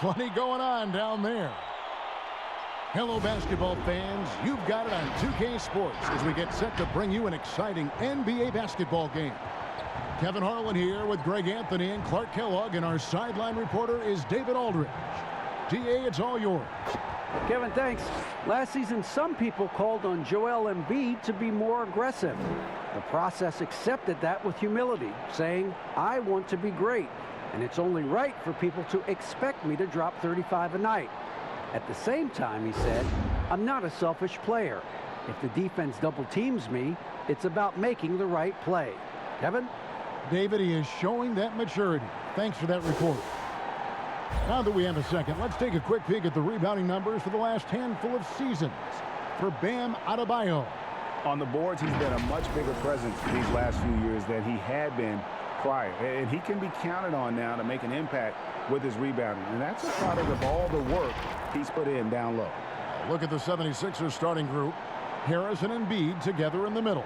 Plenty going on down there. Hello, basketball fans. You've got it on 2K Sports as we get set to bring you an exciting NBA basketball game. Kevin Harlan here with Greg Anthony and Clark Kellogg, and our sideline reporter is David Aldridge. DA, it's all yours. Kevin, thanks. Last season, some people called on Joel Embiid to be more aggressive. The process accepted that with humility, saying, I want to be great, and it's only right for people to expect me to drop 35 a night. At the same time, he said, I'm not a selfish player. If the defense double teams me, it's about making the right play. Kevin? David, he is showing that maturity. Thanks for that report. Now that we have a second, let's take a quick peek at the rebounding numbers for the last handful of seasons for Bam Adebayo. On the boards, he's been a much bigger presence these last few years than he had been prior. And he can be counted on now to make an impact with his rebounding. And that's a product of all the work he's put in down low. Look at the 76ers starting group. Harris and Embiid together in the middle.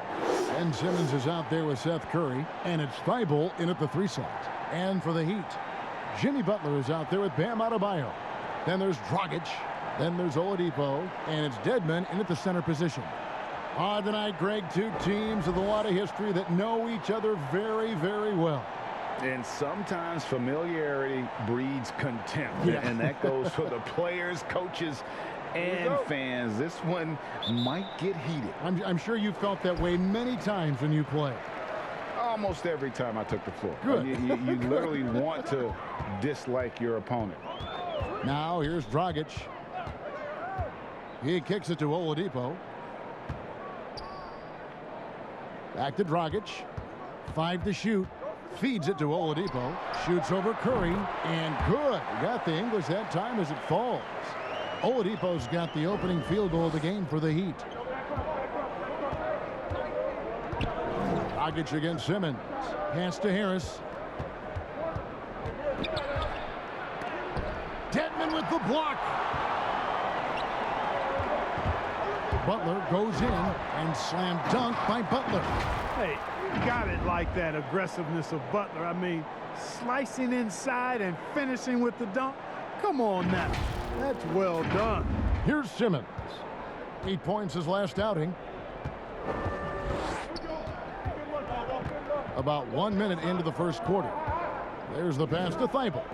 And Simmons is out there with Seth Curry. And it's Thibault in at the 3 slot. And for the Heat, Jimmy Butler is out there with Bam Adebayo. Then there's Dragic. Then there's Oladipo. And it's Dedmon in at the center position. Tonight, Greg, two teams with a lot of history that know each other very, very well. And sometimes familiarity breeds contempt. Yeah. And that goes for the players, coaches, and fans. This one might get heated. I'm sure you felt that way many times when you play. Almost every time I took the floor. Good. You literally want to dislike your opponent. Now here's Dragic. He kicks it to Oladipo. Back to Dragic. 5 to shoot. Feeds it to Oladipo. Shoots over Curry. And good. He got the English that time as it falls. Oladipo's got the opening field goal of the game for the Heat. Dragic against Simmons. Pass to Harris. Dedmon with the block. Butler goes in and slam dunk by Butler. Hey, you got it like that aggressiveness of Butler. I mean, slicing inside and finishing with the dunk. Come on now. That's well done. Here's Simmons. 8 points his last outing. About 1 minute into the first quarter. There's the pass to Thibault.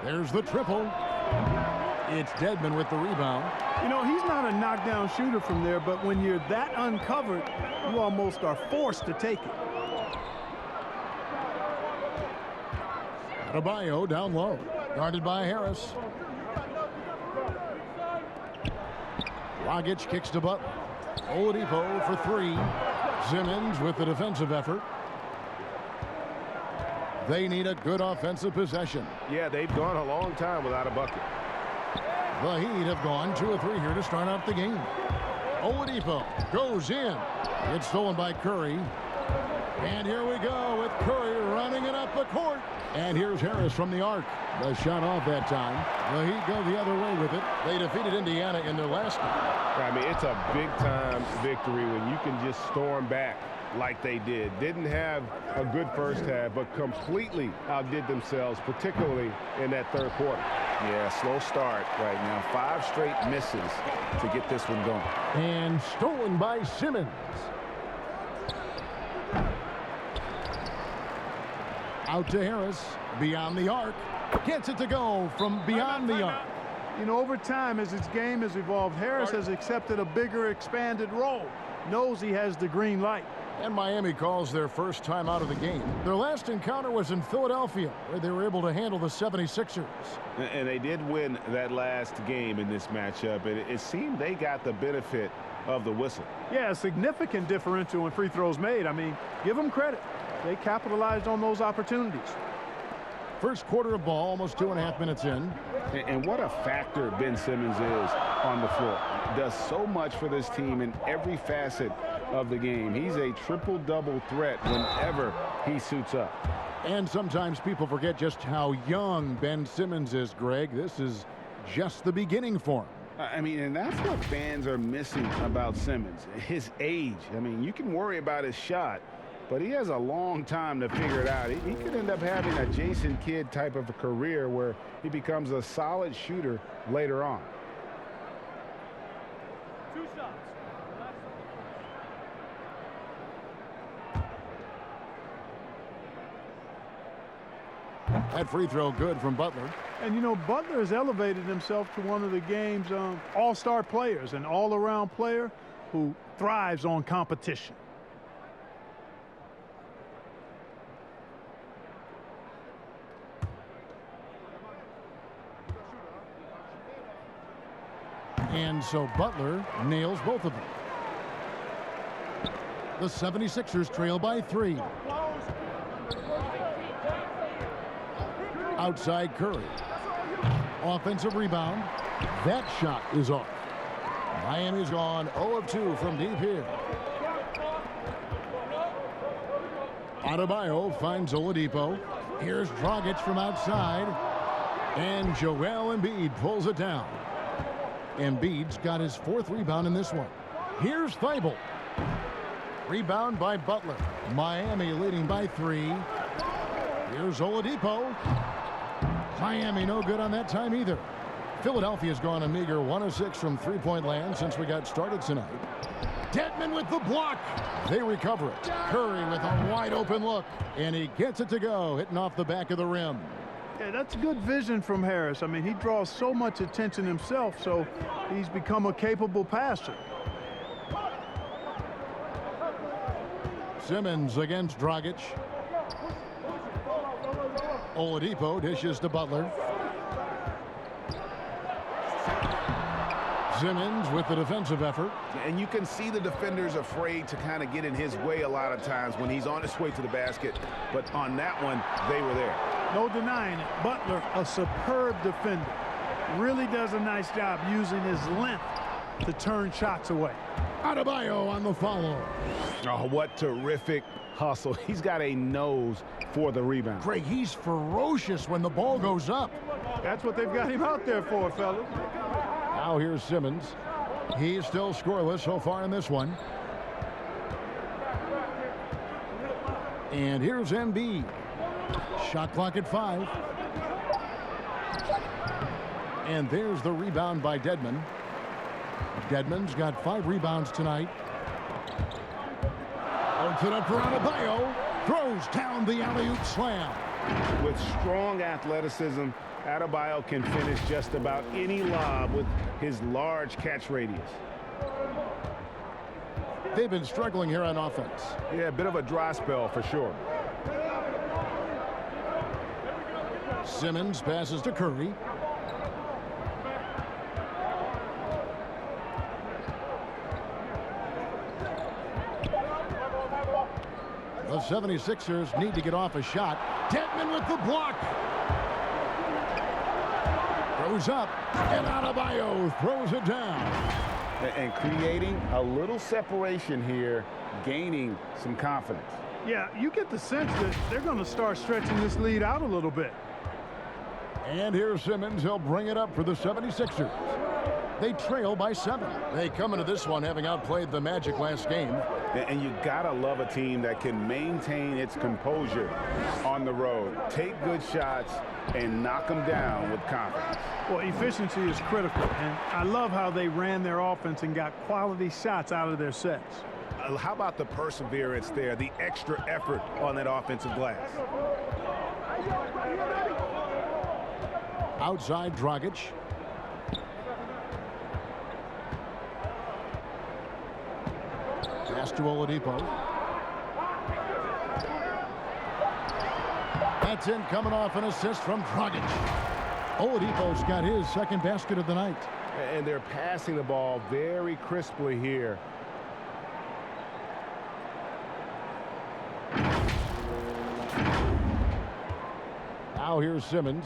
There's the triple. It's Dedmon with the rebound. You know, he's not a knockdown shooter from there, but when you're that uncovered, you almost are forced to take it. Adebayo down low. Guarded by Harris. Dragic kicks to Butler. Oladipo for 3. Simmons with the defensive effort. They need a good offensive possession. Yeah, they've gone a long time without a bucket. The Heat have gone 2 of 3 here to start out the game. Oladipo goes in. It's stolen by Curry. And here we go with Curry running it up the court. And here's Harris from the arc. The shot off that time. The Heat go the other way with it. They defeated Indiana in their last game. I mean, it's a big-time victory when you can just storm back like they did. Didn't have a good first half, but completely outdid themselves, particularly in that third quarter. Yeah, slow start right now. 5 straight misses to get this one going. And stolen by Simmons. Out to Harris. Beyond the arc. Gets it to go from beyond the arc. You know, over time, as his game has evolved, Harris has accepted a bigger, expanded role. Knows he has the green light. And Miami calls their first time out of the game. Their last encounter was in Philadelphia, where they were able to handle the 76ers. And they did win that last game in this matchup. And it seemed they got the benefit of the whistle. Yeah, a significant differential when free throws made. I mean, give them credit. They capitalized on those opportunities. First quarter of ball, almost 2.5 minutes in. And what a factor Ben Simmons is on the floor. Does so much for this team in every facet of the game. He's a triple-double threat whenever he suits up. And sometimes people forget just how young Ben Simmons is, Greg. This is just the beginning for him. I mean, and that's what fans are missing about Simmons, his age. I mean, you can worry about his shot, but he has a long time to figure it out. He could end up having a Jason Kidd type of a career where he becomes a solid shooter later on. That free throw good from Butler. And, you know, Butler has elevated himself to one of the game's all-star players, an all-around player who thrives on competition. And so Butler nails both of them. The 76ers trail by 3. Outside Curry. Offensive rebound. That shot is off. Miami's gone 0 of 2 from deep here. Adebayo finds Oladipo. Here's Dragic from outside. And Joel Embiid pulls it down. Embiid's got his 4th rebound in this one. Here's Thibault. Rebound by Butler. Miami leading by 3. Here's Oladipo. Miami no good on that time either. Philadelphia's gone a meager 1 of 6 from three-point land since we got started tonight. Dedmon with the block. They recover it. Curry with a wide-open look. And he gets it to go, hitting off the back of the rim. Yeah, that's good vision from Harris. I mean, he draws so much attention himself, so he's become a capable passer. Simmons against Dragic. Oladipo dishes to Butler. Simmons with the defensive effort. And you can see the defenders afraid to kind of get in his way a lot of times when he's on his way to the basket. But on that one, they were there. No denying it. Butler, a superb defender. Really does a nice job using his length to turn shots away. Adebayo on the follow. Oh, what terrific hustle. He's got a nose for the rebound. Greg, he's ferocious when the ball goes up. That's what they've got him out there for, fellas. Now here's Simmons. He's still scoreless so far in this one. And here's Embiid. Shot clock at 5. And there's the rebound by Dedmon. Dedmon's got 5 rebounds tonight. Holds it up for Adebayo. Throws down the alley-oop slam. With strong athleticism, Adebayo can finish just about any lob with his large catch radius. They've been struggling here on offense. Yeah, a bit of a dry spell for sure. Simmons passes to Curry. The 76ers need to get off a shot. Dedmon with the block. Throws up, and Adebayo throws it down. And creating a little separation here, gaining some confidence. Yeah, you get the sense that they're going to start stretching this lead out a little bit. And here's Simmons. He'll bring it up for the 76ers. They trail by 7. They come into this one having outplayed the Magic last game. And you gotta love a team that can maintain its composure on the road, take good shots, and knock them down with confidence. Well, efficiency is critical, and I love how they ran their offense and got quality shots out of their sets. How about the perseverance there, the extra effort on that offensive glass? Outside Dragic. Pass to Oladipo. That's in, coming off an assist from Dragic. Oladipo's got his 2nd basket of the night. And they're passing the ball very crisply here. Now here's Simmons.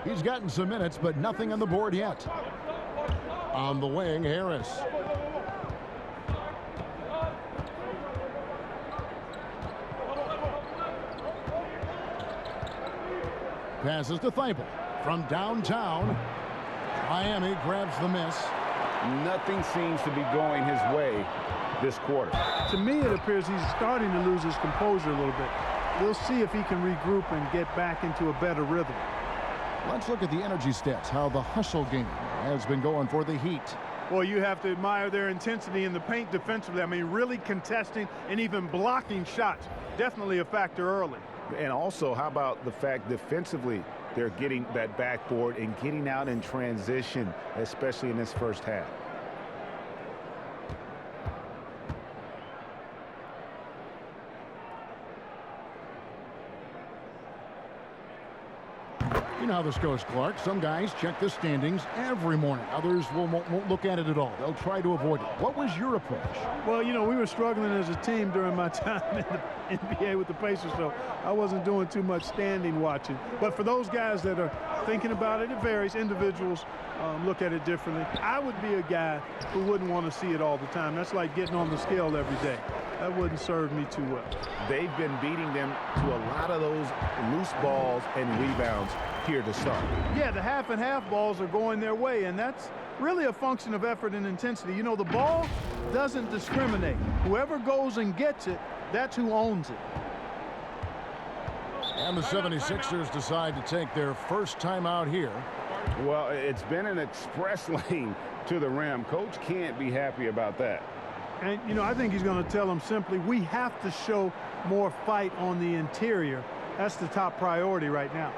He's gotten some minutes, but nothing on the board yet. On the wing, Harris. Passes to Thibault from downtown. Miami grabs the miss. Nothing seems to be going his way this quarter. To me, it appears he's starting to lose his composure a little bit. We'll see if he can regroup and get back into a better rhythm. Let's look at the energy stats, how the hustle game has been going for the Heat. Well, you have to admire their intensity in the paint defensively. I mean, really contesting and even blocking shots. Definitely a factor early. And also, how about the fact defensively, they're getting that backboard and getting out in transition, especially in this first half. You know how this goes, Clark. Some guys check the standings every morning. Others won't look at it at all. They'll try to avoid it. What was your approach? Well, you know, we were struggling as a team during my time in the NBA with the Pacers, so I wasn't doing too much standing watching. But for those guys that are thinking about it, it varies. Individuals look at it differently. I would be a guy who wouldn't want to see it all the time. That's like getting on the scale every day. That wouldn't serve me too well. They've been beating them to a lot of those loose balls and rebounds here to start. Yeah, the half and half balls are going their way, and that's really a function of effort and intensity. You know, the ball doesn't discriminate. Whoever goes and gets it, that's who owns it. And the 76ers decide to take their first time out here. Well, it's been an express lane to the rim. Coach can't be happy about that. And, you know, I think he's going to tell them simply, we have to show more fight on the interior. That's the top priority right now.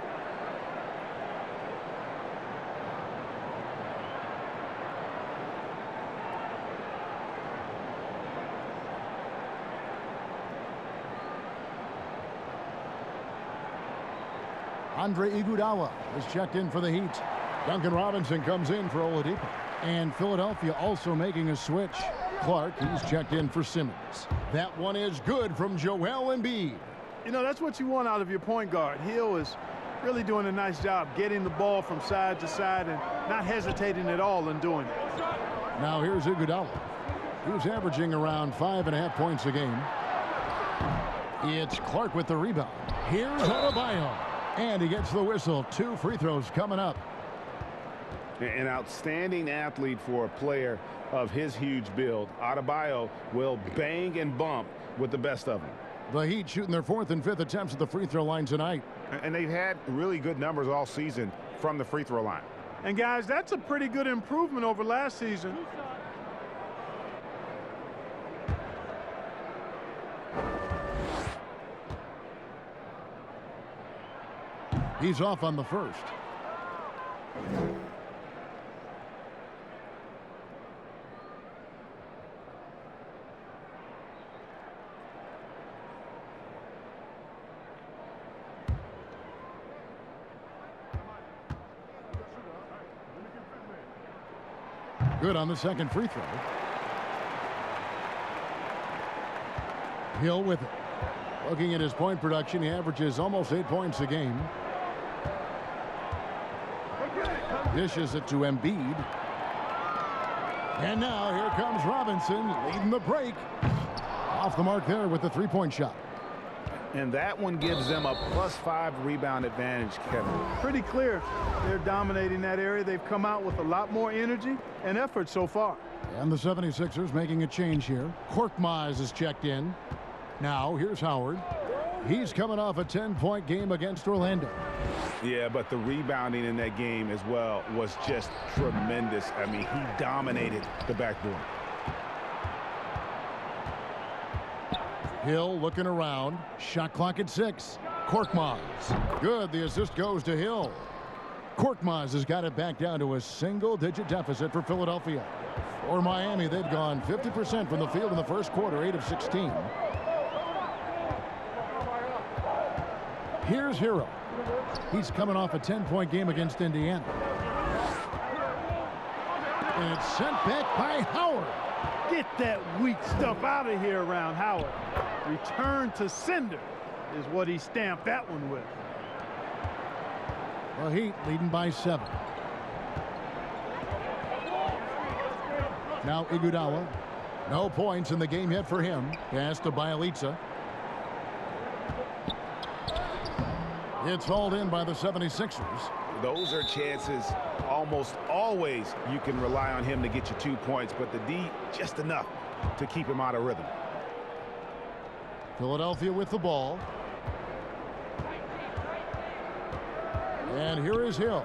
Andre Iguodala is checked in for the Heat. Duncan Robinson comes in for Oladipo. And Philadelphia also making a switch. Clark, he's checked in for Simmons. That one is good from Joel Embiid. You know, that's what you want out of your point guard. Hill is really doing a nice job getting the ball from side to side and not hesitating at all in doing it. Now here's Iguodala. He's averaging around 5.5 points a game. It's Clark with the rebound. Here's Adebayo. And he gets the whistle. 2 free throws coming up. An outstanding athlete for a player of his huge build. Adebayo will bang and bump with the best of them. The Heat shooting their 4th and 5th attempts at the free throw line tonight. And they've had really good numbers all season from the free throw line. And, guys, that's a pretty good improvement over last season. He's off on the first. Good on the second free throw. Hill with it. Looking at his point production, he averages almost 8 points a game. Dishes it to Embiid. And now here comes Robinson leading the break. Off the mark there with the three-point shot. And that one gives them a +5 rebound advantage, Kevin. Pretty clear they're dominating that area. They've come out with a lot more energy and effort so far. And the 76ers making a change here. Korkmaz is checked in. Now here's Howard. He's coming off a 10-point game against Orlando. Yeah, but the rebounding in that game as well was just tremendous. I mean, he dominated the backboard. Hill looking around. Shot clock at 6. Korkmaz. Good. The assist goes to Hill. Korkmaz has got it back down to a single-digit deficit for Philadelphia. For Miami, they've gone 50% from the field in the first quarter, 8 of 16. Here's Hero. He's coming off a 10-point game against Indiana. And it's sent back by Howard. Get that weak stuff out of here around Howard. Return to sender is what he stamped that one with. The Heat leading by 7. Now Iguodala. No points in the game yet for him. Pass to Bielitsa. It's hauled in by the 76ers. Those are chances almost always you can rely on him to get you 2 points, but the D just enough to keep him out of rhythm. Philadelphia with the ball. And here is Hill.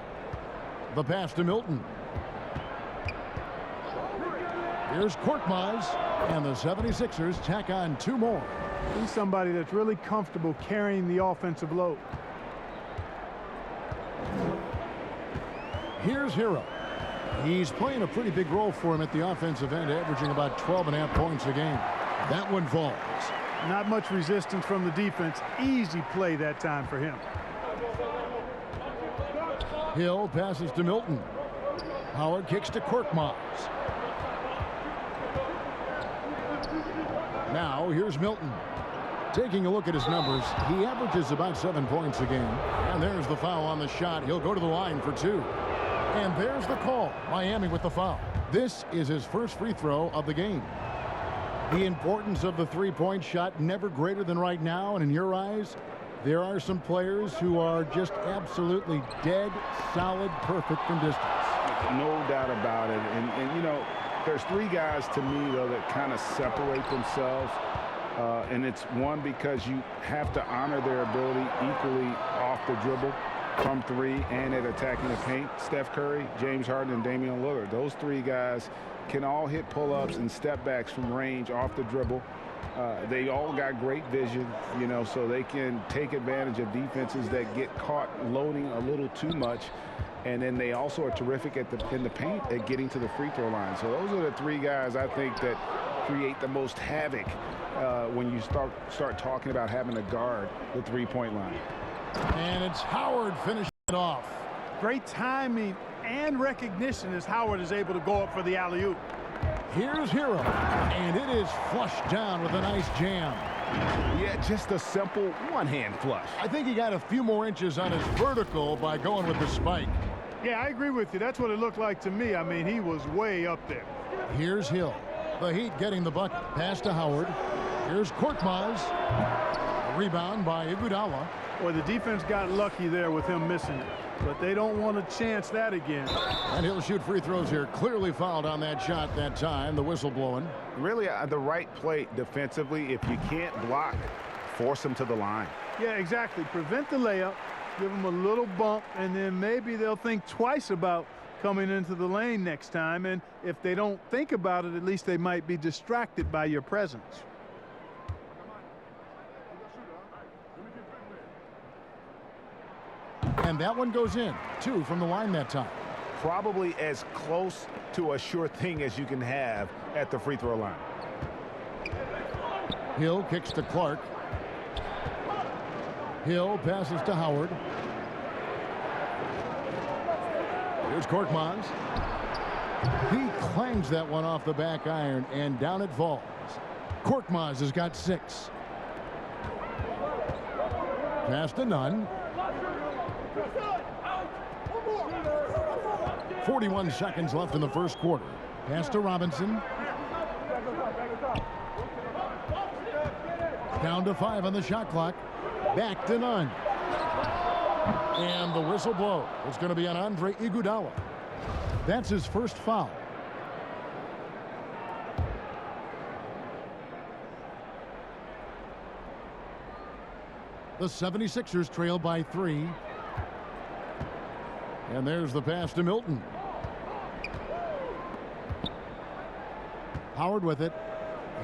The pass to Milton. Here's Korkmaz, and the 76ers tack on 2 more. He's somebody that's really comfortable carrying the offensive load. Here's Hero. He's playing a pretty big role for him at the offensive end, averaging about 12.5 points a game. That one falls. Not much resistance from the defense. Easy play that time for him. Hill passes to Milton. Howard kicks to Korkmaz. Now here's Milton. Taking a look at his numbers, he averages about 7 points a game. And there's the foul on the shot. He'll go to the line for 2. And there's the call. Miami with the foul. This is his first free throw of the game. The importance of the three-point shot never greater than right now. And in your eyes, there are some players who are just absolutely dead, solid, perfect from distance. No doubt about it. And you know, there's 3 guys to me, though, that kind of separate themselves. And it's one, because you have to honor their ability equally off the dribble, from 3, and at attacking the paint. Steph Curry, James Harden, and Damian Lillard. Those 3 guys can all hit pull-ups and step backs from range off the dribble. They all got great vision, you know, so they can take advantage of defenses that get caught loading a little too much. And then they also are terrific in the paint at getting to the free throw line. So those are the 3 guys I think that create the most havoc when you start talking about having to guard the three-point line. And it's Howard finishing it off. Great timing and recognition as Howard is able to go up for the alley-oop. Here's Hero, and it is flushed down with a nice jam. Yeah, just a simple one-hand flush. I think he got a few more inches on his vertical by going with the spike. Yeah, I agree with you. That's what it looked like to me. I mean, he was way up there. Here's Hill. The Heat getting the bucket. Pass to Howard. Here's Korkmaz. A rebound by Iguodala. Boy, the defense got lucky there with him missing it, but they don't want to chance that again. And he'll shoot free throws here. Clearly fouled on that shot that time. The whistle blowing. Really the right play defensively. If you can't block, force them to the line. Yeah, exactly. Prevent the layup, give them a little bump, and then maybe they'll think twice about coming into the lane next time. And if they don't think about it, at least they might be distracted by your presence. And that one goes in. 2 from the line that time. Probably as close to a sure thing as you can have at the free throw line. Hill kicks to Clark. Hill passes to Howard. Here's Korkmaz. He clangs that one off the back iron, and down it falls. Korkmaz has got 6. Pass to Nunn. 41 seconds left in the first quarter. Pass to Robinson. Down to 5 on the shot clock. Back to Nunn. And the whistle blow. It's going to be on Andre Iguodala. That's his first foul. The 76ers trail by 3. And there's the pass to Milton. Howard with it.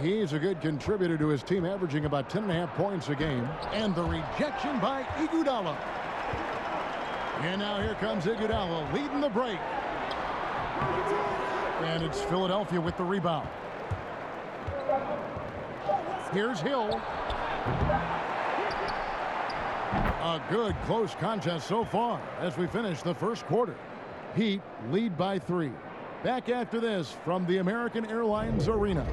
He's a good contributor to his team, averaging about 10.5 points a game. And the rejection by Iguodala. And now here comes Iguodala leading the break. And it's Philadelphia with the rebound. Here's Hill. A good close contest so far as we finish the first quarter. Heat lead by 3. Back after this from the American Airlines Arena.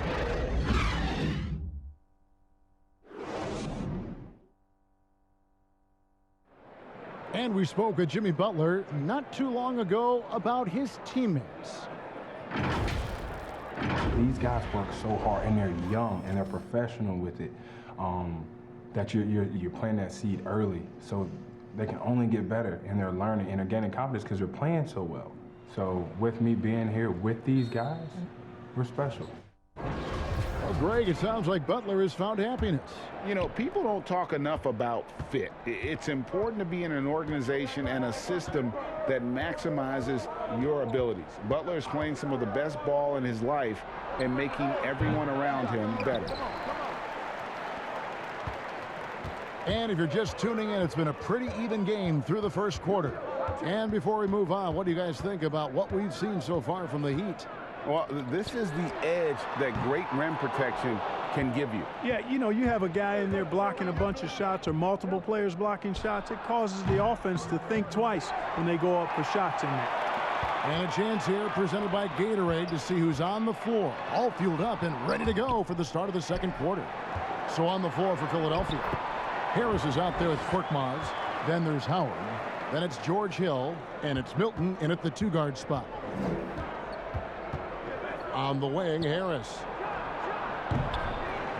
And we spoke with Jimmy Butler not too long ago about his teammates. These guys work so hard, and they're young and they're professional with it. That you're planting that seed early. So they can only get better, and they're learning and they're gaining confidence because they're playing so well. So with me being here with these guys, we're special. Well, Greg, it sounds like Butler has found happiness. You know, people don't talk enough about fit. It's important to be in an organization and a system that maximizes your abilities. Butler is playing some of the best ball in his life and making everyone around him better. And if you're just tuning in, it's been a pretty even game through the first quarter. And before we move on, what do you guys think about what we've seen so far from the Heat? Well, this is the edge that great rim protection can give you. Yeah, you know, you have a guy in there blocking a bunch of shots or multiple players blocking shots. It causes the offense to think twice when they go up for shots in there. And a chance here presented by Gatorade to see who's on the floor, all fueled up and ready to go for the start of the second quarter. So on the floor for Philadelphia, Harris is out there with Korkmaz. Then there's Howard. Then it's George Hill, and it's Milton in at the two-guard spot. On the wing, Harris.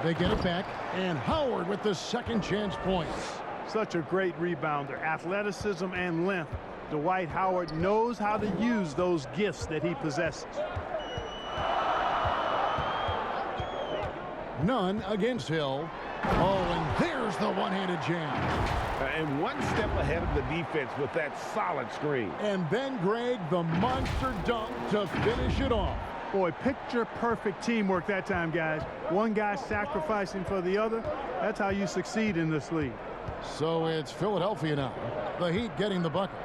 They get it back, and Howard with the second chance points. Such a great rebounder, athleticism and length. Dwight Howard knows how to use those gifts that he possesses. None against Hill. Oh, and there's the one-handed jam. And one step ahead of the defense with that solid screen. And then, Greg, the monster dunk to finish it off. Boy, picture-perfect teamwork that time, guys. One guy sacrificing for the other. That's how you succeed in this league. So it's Philadelphia now. The Heat getting the bucket.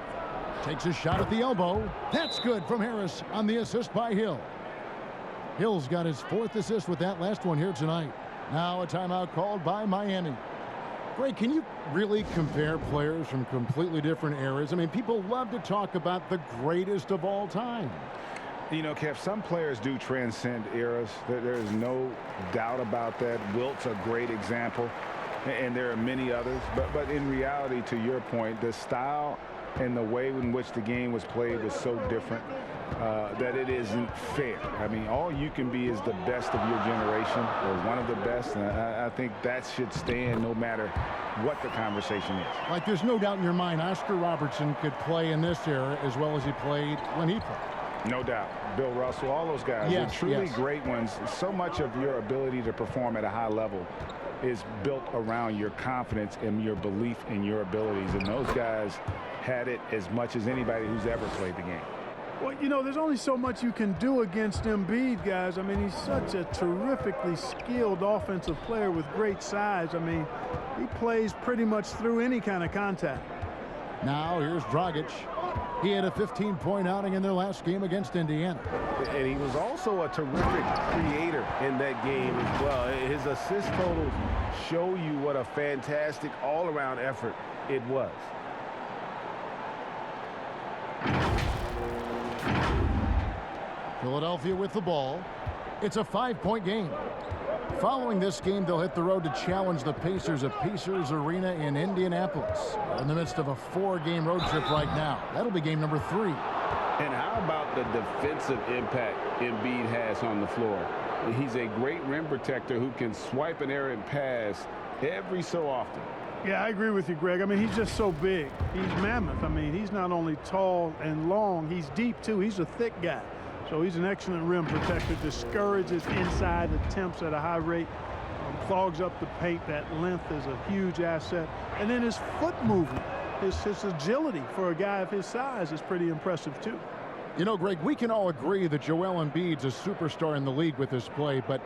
Takes a shot at the elbow. That's good from Harris on the assist by Hill. Hill's got his fourth assist with that last one here tonight. Now a timeout called by Miami. Greg, can you really compare players from completely different eras? I mean, people love to talk about the greatest of all time. You know, Kev, some players do transcend eras. There's no doubt about that. Wilt's a great example, and there are many others. But in reality, to your point, the style and the way in which the game was played was so different that it isn't fair. I mean, all you can be is the best of your generation or one of the best, and I think that should stand no matter what the conversation is. Like, there's no doubt in your mind Oscar Robertson could play in this era as well as he played when he played. No doubt. Bill Russell, all those guys, yes, they're truly yes. great ones. So much of your ability to perform at a high level is built around your confidence and your belief in your abilities. And those guys had it as much as anybody who's ever played the game. Well, you know, there's only so much you can do against Embiid, guys. I mean, he's such a terrifically skilled offensive player with great size. I mean, he plays pretty much through any kind of contact. Now here's Dragic. He had a 15-point outing in their last game against Indiana. And he was also a terrific creator in that game as well. His assist totals show you what a fantastic all-around effort it was. Philadelphia with the ball. It's a 5-point game. Following this game, they'll hit the road to challenge the Pacers at Pacers Arena in Indianapolis. We're in the midst of a 4-game road trip right now. That'll be game number 3. And how about the defensive impact Embiid has on the floor? He's a great rim protector who can swipe an errant pass every so often. Yeah, I agree with you, Greg. I mean, he's just so big. He's mammoth. I mean, he's not only tall and long, he's deep, too. He's a thick guy. So he's an excellent rim protector, discourages inside attempts at a high rate, clogs up the paint. That length is a huge asset. And then his foot movement, his agility for a guy of his size is pretty impressive, too. You know, Greg, we can all agree that Joel Embiid's a superstar in the league with his play, but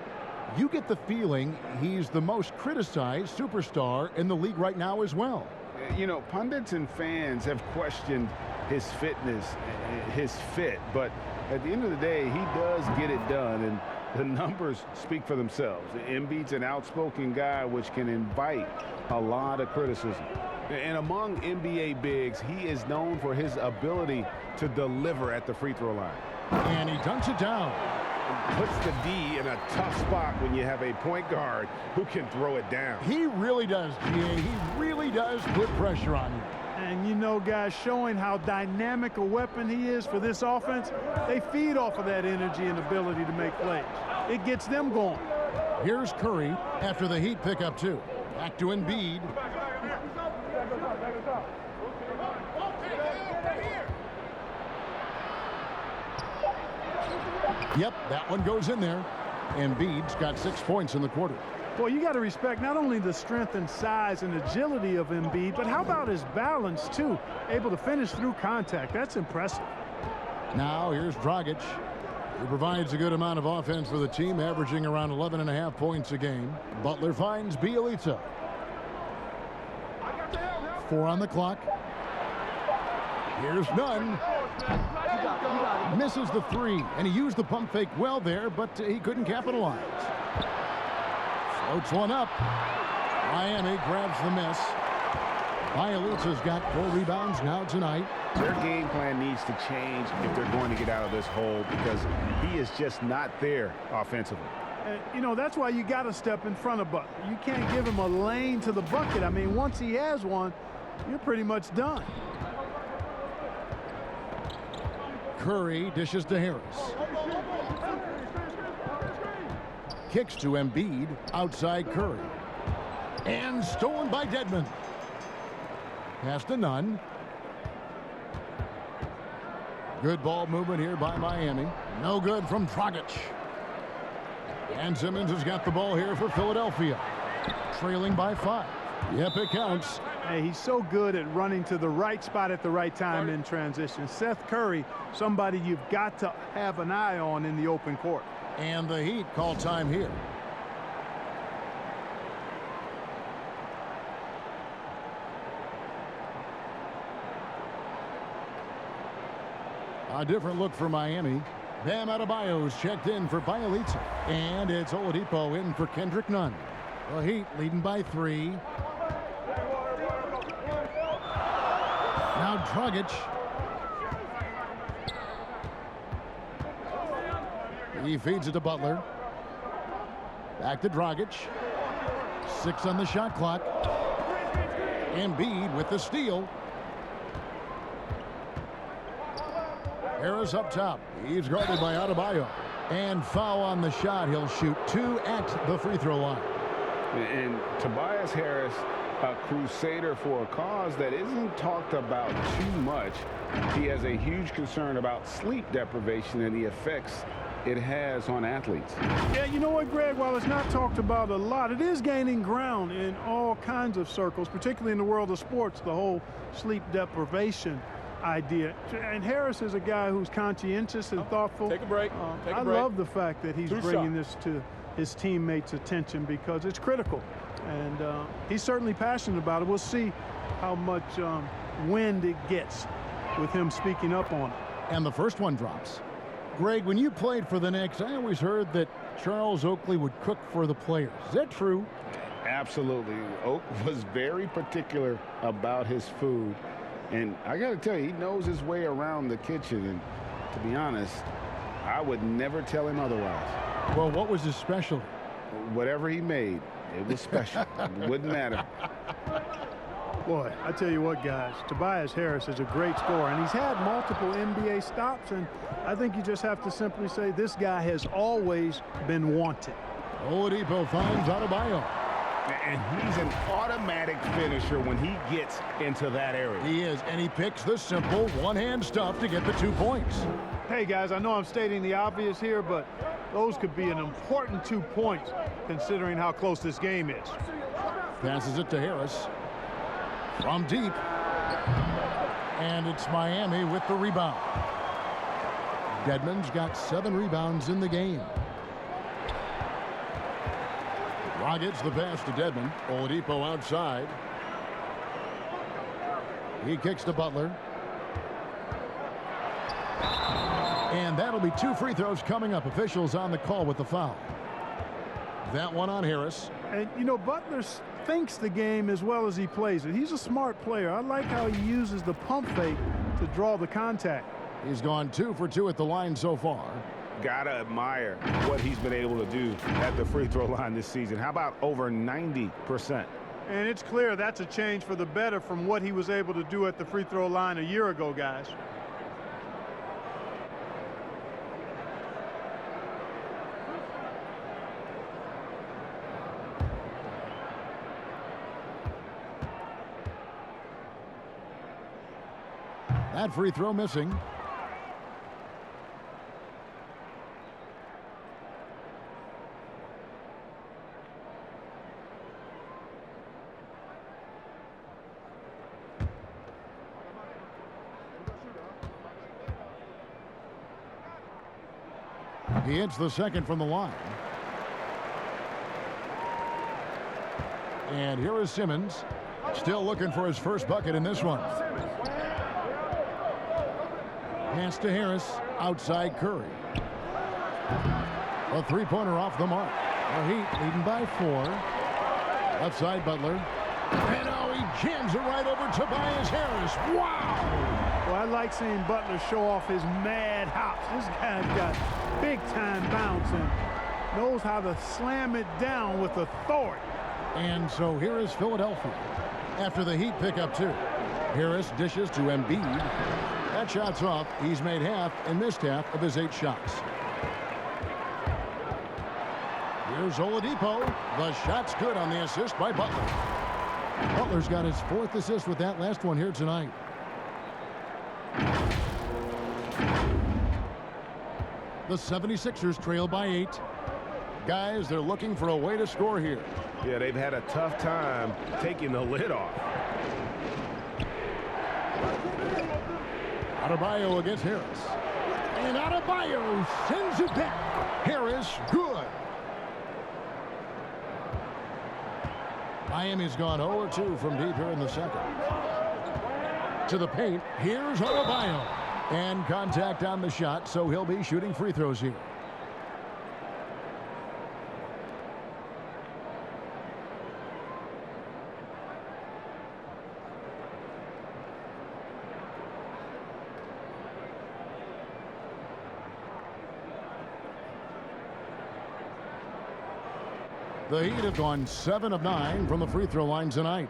you get the feeling he's the most criticized superstar in the league right now as well. You know, pundits and fans have questioned his fitness, his fit, but at the end of the day, he does get it done, and the numbers speak for themselves. Embiid's an outspoken guy, which can invite a lot of criticism. And among NBA bigs, he is known for his ability to deliver at the free throw line. And he dunks it down. Puts the D in a tough spot when you have a point guard who can throw it down. He really does, GA. He really does put pressure on you. And, you know, guys, showing how dynamic a weapon he is for this offense, they feed off of that energy and ability to make plays. It gets them going. Here's Curry after the Heat pick up 2. Back to Embiid. Yep, that one goes in there. Embiid's got 6 points in the quarter. Well, you got to respect not only the strength and size and agility of Embiid, but how about his balance, too? Able to finish through contact. That's impressive. Now here's Dragic. He provides a good amount of offense for the team, averaging around 11.5 points a game. Butler finds Bielitsa. 4 on the clock. Here's Nunn. Misses the 3, and he used the pump fake well there, but he couldn't capitalize. Floats one up. Miami grabs the miss. Bielitsa's got 4 rebounds now tonight. Their game plan needs to change if they're going to get out of this hole, because he is just not there offensively. You know, that's why you got to step in front of Butler. You can't give him a lane to the bucket. I mean, once he has one, you're pretty much done. Curry dishes to Harris. Kicks to Embiid, outside Curry. And stolen by Dedmon. Pass to Nunn. Good ball movement here by Miami. No good from Dragic. And Simmons has got the ball here for Philadelphia. Trailing by 5. Yep, it counts. Hey, he's so good at running to the right spot at the right time in transition. Seth Curry, somebody you've got to have an eye on in the open court. And the Heat call time here. A different look for Miami. Bam Adebayo's checked in for Bielitsa. And it's Oladipo in for Kendrick Nunn. The Heat leading by 3. Now Dragic. He feeds it to Butler. Back to Dragic. 6 on the shot clock. Embiid with the steal. Harris up top. He's guarded by Adebayo. And foul on the shot. He'll shoot 2 at the free throw line. And Tobias Harris, a crusader for a cause that isn't talked about too much. He has a huge concern about sleep deprivation and the effects it has on athletes. Yeah, you know what, Greg? While it's not talked about a lot, it is gaining ground in all kinds of circles, particularly in the world of sports, the whole sleep deprivation idea. And Harris is a guy who's conscientious and thoughtful. Take a break. I love the fact that he's bringing this to his teammates' attention, because it's critical. And he's certainly passionate about it. We'll see how much wind it gets with him speaking up on it. And the first one drops. Greg, when you played for the Knicks, I always heard that Charles Oakley would cook for the players. Is that true? Absolutely. Oak was very particular about his food. And I got to tell you, he knows his way around the kitchen. And to be honest, I would never tell him otherwise. Well, what was his specialty? Whatever he made, it was special. It wouldn't matter. Boy, I tell you what, guys, Tobias Harris is a great scorer, and he's had multiple NBA stops, and I think you just have to simply say this guy has always been wanted. Oladipo finds Adebayo. And he's an automatic finisher when he gets into that area. He is, and he picks the simple one-hand stuff to get the 2 points. Hey, guys, I know I'm stating the obvious here, but those could be an important 2 points considering how close this game is. Passes it to Harris. From deep. And it's Miami with the rebound. Dedmon's got 7 rebounds in the game. Dragic the pass to Dedmon. Oladipo outside. He kicks to Butler. And that'll be 2 free throws coming up. Officials on the call with the foul. That one on Harris. And, you know, Butler thinks the game as well as he plays it. He's a smart player. I like how he uses the pump fake to draw the contact. He's gone 2 for 2 at the line so far. Gotta admire what he's been able to do at the free throw line this season. How about over 90%? And it's clear that's a change for the better from what he was able to do at the free throw line a year ago, guys. That free throw missing. He hits the second from the line. And here is Simmons, still looking for his first bucket in this one. Pass to Harris, outside Curry. A three-pointer off the mark. The Heat leading by 4. Left side Butler. And oh, he jams it right over Tobias Harris. Wow! Well, I like seeing Butler show off his mad hops. This guy's got big-time bounce and knows how to slam it down with authority. And so here is Philadelphia after the Heat pick up 2. Harris dishes to Embiid. That shot's off. He's made half and missed half of his 8 shots. Here's Oladipo. The shot's good on the assist by Butler. Butler's got his 4th assist with that last one here tonight. The 76ers trail by 8. Guys, they're looking for a way to score here. Yeah, they've had a tough time taking the lid off. Adebayo against Harris. And Adebayo sends it back. Harris, good. Miami's gone 0-2 from deep here in the second. To the paint. Here's Adebayo. And contact on the shot, so he'll be shooting free throws here. The Heat have gone 7 of 9 from the free throw line tonight.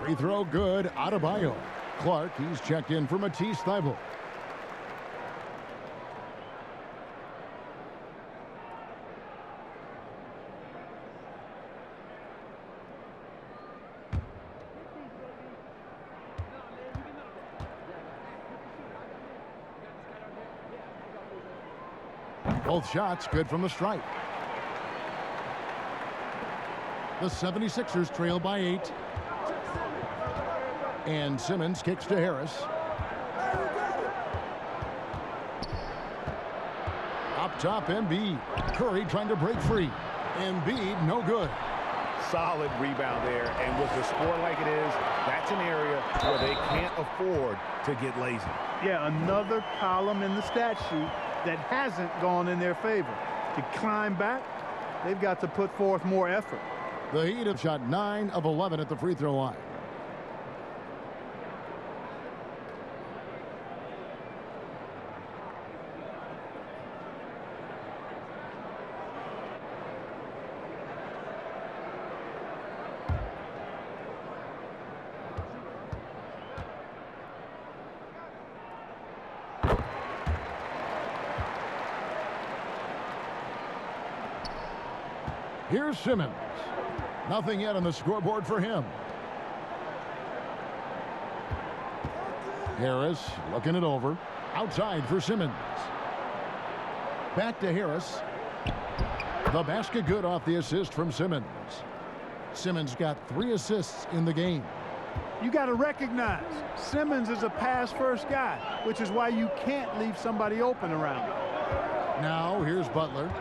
Free throw good. Adebayo. Clark, he's checked in for Matisse Thybulle. Both shots good from the stripe. The 76ers trail by 8. And Simmons kicks to Harris. Up top, Embiid. Curry trying to break free. Embiid, no good. Solid rebound there. And with the score like it is, that's an area where they can't afford to get lazy. Yeah, another column in the stat sheet that hasn't gone in their favor. To climb back, they've got to put forth more effort. The Heat have shot 9 of 11 at the free throw line. Here's Simmons. Nothing yet on the scoreboard for him. Harris looking it over. Outside for Simmons. Back to Harris. The basket good off the assist from Simmons. Simmons got 3 assists in the game. You got to recognize Simmons is a pass-first guy, which is why you can't leave somebody open around him. Now here's Butler.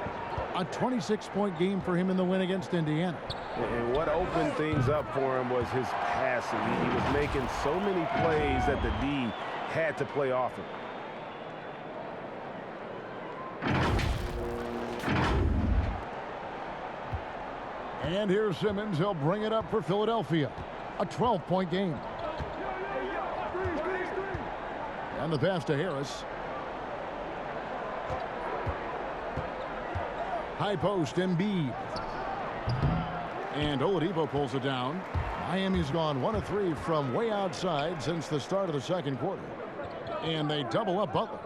A 26-point game for him in the win against Indiana. And what opened things up for him was his passing. He was making so many plays that the D had to play off him. And here's Simmons. He'll bring it up for Philadelphia. A 12-point game. And the pass to Harris. High post, Embiid. And Oladipo pulls it down. Miami's gone 1 of 3 from way outside since the start of the second quarter. And they double up Butler.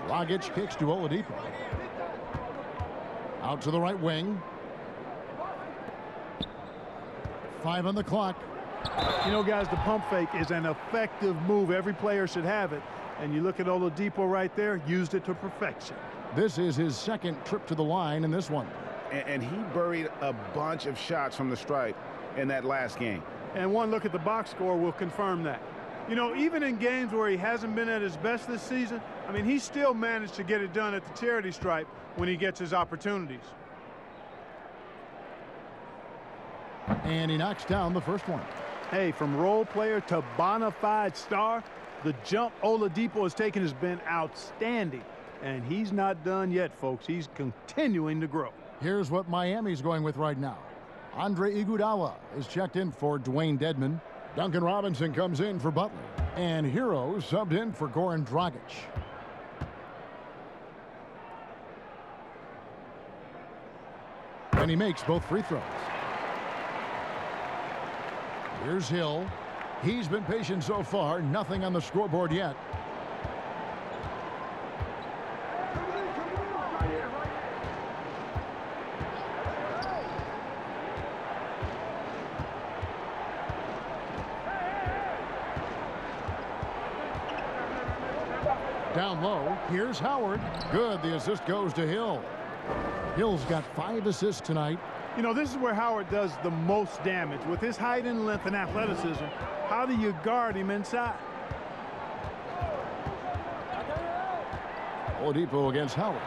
Dragic kicks to Oladipo. Out to the right wing. 5 on the clock. You know, guys, the pump fake is an effective move. Every player should have it. And you look at Oladipo right there, used it to perfection. This is his second trip to the line in this one. And he buried a bunch of shots from the stripe in that last game. And one look at the box score will confirm that. You know, even in games where he hasn't been at his best this season, I mean, he still managed to get it done at the charity stripe when he gets his opportunities. And he knocks down the first one. Hey, from role player to bona fide star, the jump Oladipo has taken has been outstanding. And he's not done yet, folks. He's continuing to grow. Here's what Miami's going with right now. Andre Iguodala is checked in for Dwayne Dedmon. Duncan Robinson comes in for Butler. And Hero subbed in for Goran Dragic. And he makes both free throws. Here's Hill. He's been patient so far. Nothing on the scoreboard yet. Down low, here's Howard. Good, the assist goes to Hill. Hill's got 5 assists tonight. You know, this is where Howard does the most damage. With his height and length and athleticism, how do you guard him inside? Oladipo against Howard.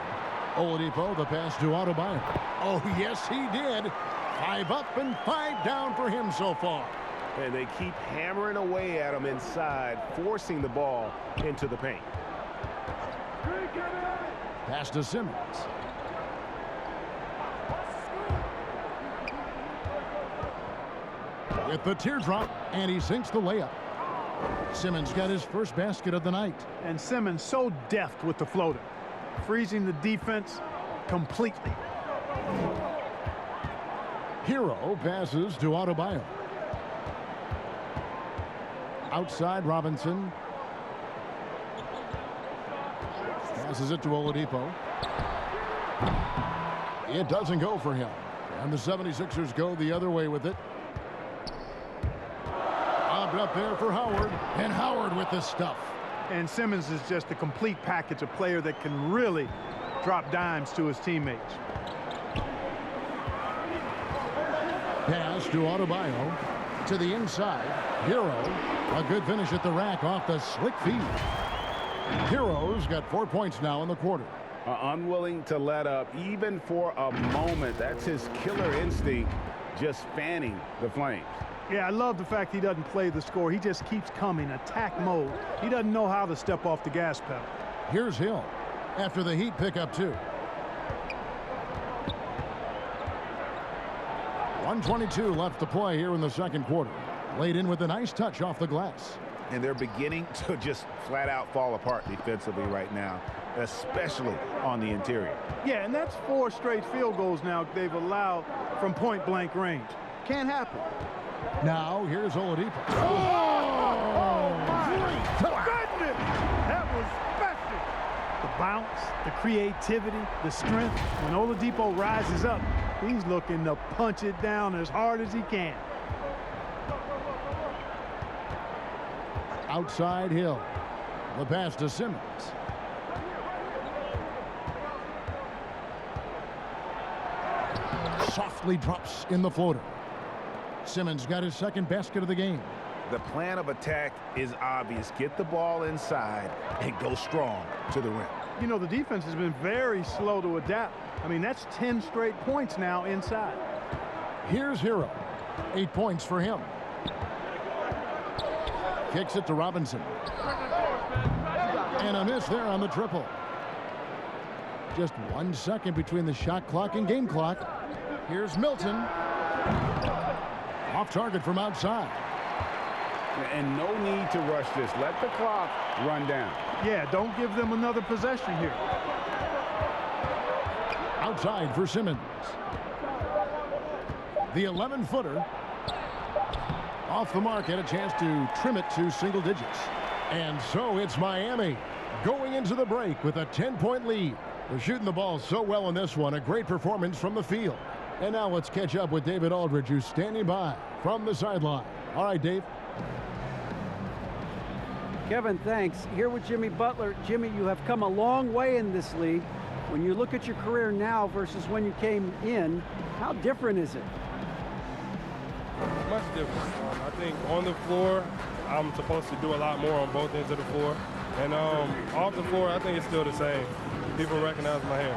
Oladipo, the pass to Adebayo. Oh, yes, he did. 5 up and 5 down for him so far. And they keep hammering away at him inside, forcing the ball into the paint. Pass to Simmons. With the teardrop, and he sinks the layup. Simmons got his first basket of the night. And Simmons so deft with the floater, freezing the defense completely. Hero passes to Adebayo. Outside Robinson. Passes it to Oladipo. It doesn't go for him. And the 76ers go the other way with it. Lobbed up there for Howard. And Howard with the stuff. And Simmons is just a complete package, a player that can really drop dimes to his teammates. Pass to Adebayo. To the inside. Hero. A good finish at the rack off the slick feed. Hero's got 4 points now in the quarter. Unwilling to let up even for a moment. That's his killer instinct, just fanning the flames. Yeah, I love the fact he doesn't play the score. He just keeps coming, attack mode. He doesn't know how to step off the gas pedal. Here's Hill after the Heat pick up 2. 1:22 left to play here in the second quarter. Laid in with a nice touch off the glass. And they're beginning to just flat out fall apart defensively right now, especially on the interior. Yeah, and that's 4 straight field goals now they've allowed from point-blank range. Can't happen. Now, here's Oladipo. Oh, my goodness! That was special. The bounce, the creativity, the strength. When Oladipo rises up, he's looking to punch it down as hard as he can. Outside Hill. The pass to Simmons. Softly drops in the floater. Simmons got his second basket of the game. The plan of attack is obvious. Get the ball inside and go strong to the rim. You know, the defense has been very slow to adapt. I mean, that's 10 straight points now inside. Here's Hero. 8 points for him. Kicks it to Robinson. And a miss there on the triple. Just 1 second between the shot clock and game clock. Here's Milton. Off target from outside. And no need to rush this. Let the clock run down. Yeah, don't give them another possession here. Outside for Simmons. The 11-footer. Off the mark, had a chance to trim it to single digits. And so it's Miami going into the break with a 10-point lead. They're shooting the ball so well in this one. A great performance from the field. And now let's catch up with David Aldridge, who's standing by from the sideline. All right, Dave. Kevin, thanks. Here with Jimmy Butler. Jimmy, you have come a long way in this league. When you look at your career now versus when you came in, how different is it? Much different. I think on the floor, I'm supposed to do a lot more on both ends of the floor. And off the floor, I think it's still the same. People recognize my hair.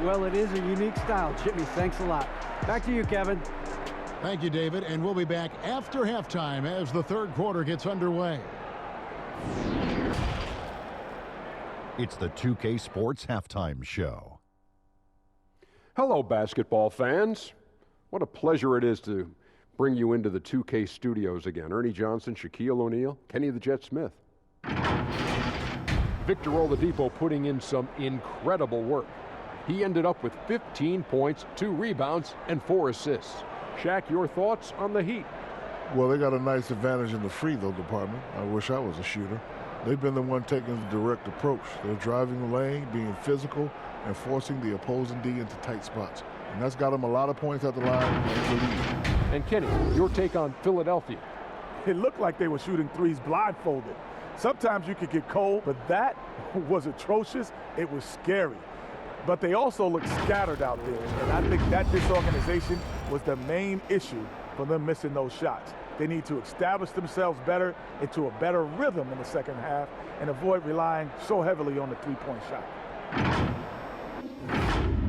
Well, it is a unique style. Jimmy, thanks a lot. Back to you, Kevin. Thank you, David. And we'll be back after halftime as the third quarter gets underway. It's the 2K Sports Halftime Show. Hello, basketball fans. What a pleasure it is to bring you into the 2K studios again. Ernie Johnson, Shaquille O'Neal, Kenny the Jet Smith. Victor Oladipo putting in some incredible work. He ended up with 15 points, 2 rebounds, and 4 assists. Shaq, your thoughts on the Heat? Well, they got a nice advantage in the free throw department. I wish I was a shooter. They've been the one taking the direct approach. They're driving the lane, being physical, and forcing the opposing D into tight spots. And that's got them a lot of points at the line and the lead. And Kenny, your take on Philadelphia? It looked like they were shooting threes blindfolded. Sometimes you could get cold, but that was atrocious. It was scary. But they also looked scattered out there. And I think that disorganization was the main issue for them missing those shots. They need to establish themselves better into a better rhythm in the second half and avoid relying so heavily on the three-point shot.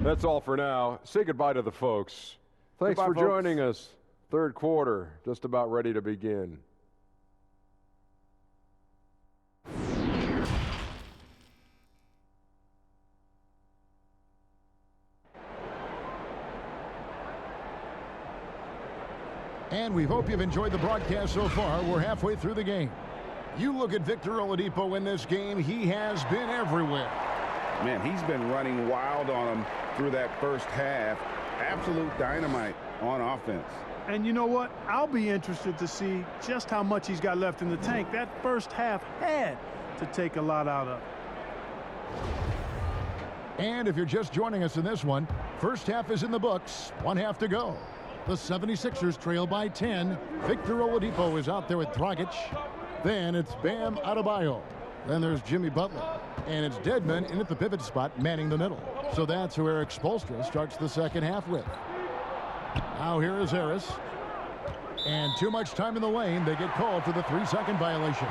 That's all for now. Say goodbye to the folks. Thanks Goodbye, for folks. joining us. Third quarter, just about ready to begin. And we hope you've enjoyed the broadcast so far. We're halfway through the game. You look at Victor Oladipo in this game, he has been everywhere. Man, he's been running wild on him through that first half. Absolute dynamite on offense. And you know what? I'll be interested to see just how much he's got left in the tank. That first half had to take a lot out of. And if you're just joining us in this one, first half is in the books. 1 half to go. The 76ers trail by 10. Victor Oladipo is out there with Dragic. Then it's Bam Adebayo. Then there's Jimmy Butler. And it's Dedmon in at the pivot spot, manning the middle. So that's who Eric Spoelstra starts the second half with. Now here is Harris. And too much time in the lane. They get called for the 3-second violation.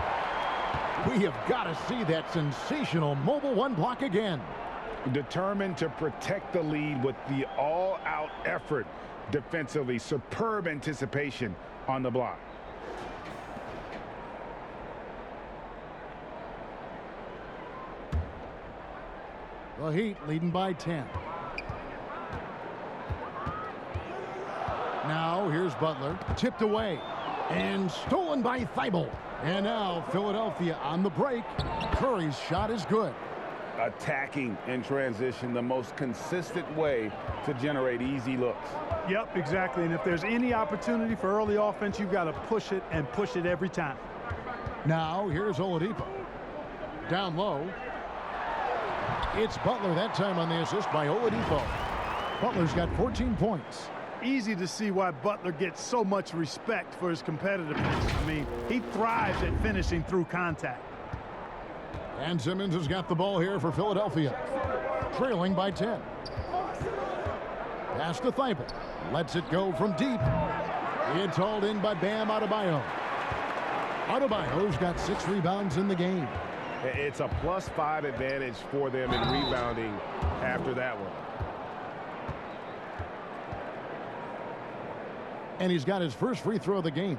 We have got to see that sensational mobile one block again. Determined to protect the lead with the all-out effort defensively. Superb anticipation on the block. The Heat leading by 10. Now here's Butler, tipped away and stolen by Thibault. And now Philadelphia on the break. Curry's shot is good. Attacking in transition, the most consistent way to generate easy looks. Yep, exactly. And if there's any opportunity for early offense, you've got to push it and push it every time. Now here's Oladipo. Down low. It's Butler that time on the assist by Oladipo. Butler's got 14 points. Easy to see why Butler gets so much respect for his competitiveness. I mean, he thrives at finishing through contact. And Simmons has got the ball here for Philadelphia. Trailing by 10. Pass to Thibault. Lets it go from deep. It's hauled in by Bam Adebayo. Adebayo's got 6 rebounds in the game. It's a +5 advantage for them in rebounding after that one. And he's got his first free throw of the game.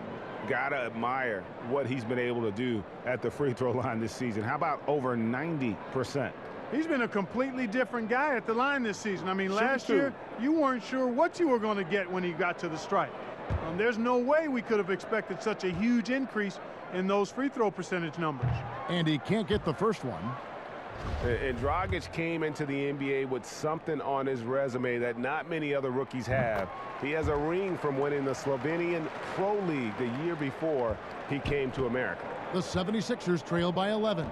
Gotta admire what he's been able to do at the free throw line this season. How about over 90%? He's been a completely different guy at the line this season. I mean, last year, you weren't sure what you were going to get when he got to the stripe. There's no way we could have expected such a huge increase in those free throw percentage numbers. And he can't get the first one. And Dragic came into the NBA with something on his resume that not many other rookies have. He has a ring from winning the Slovenian Pro League the year before he came to America. The 76ers trail by 11.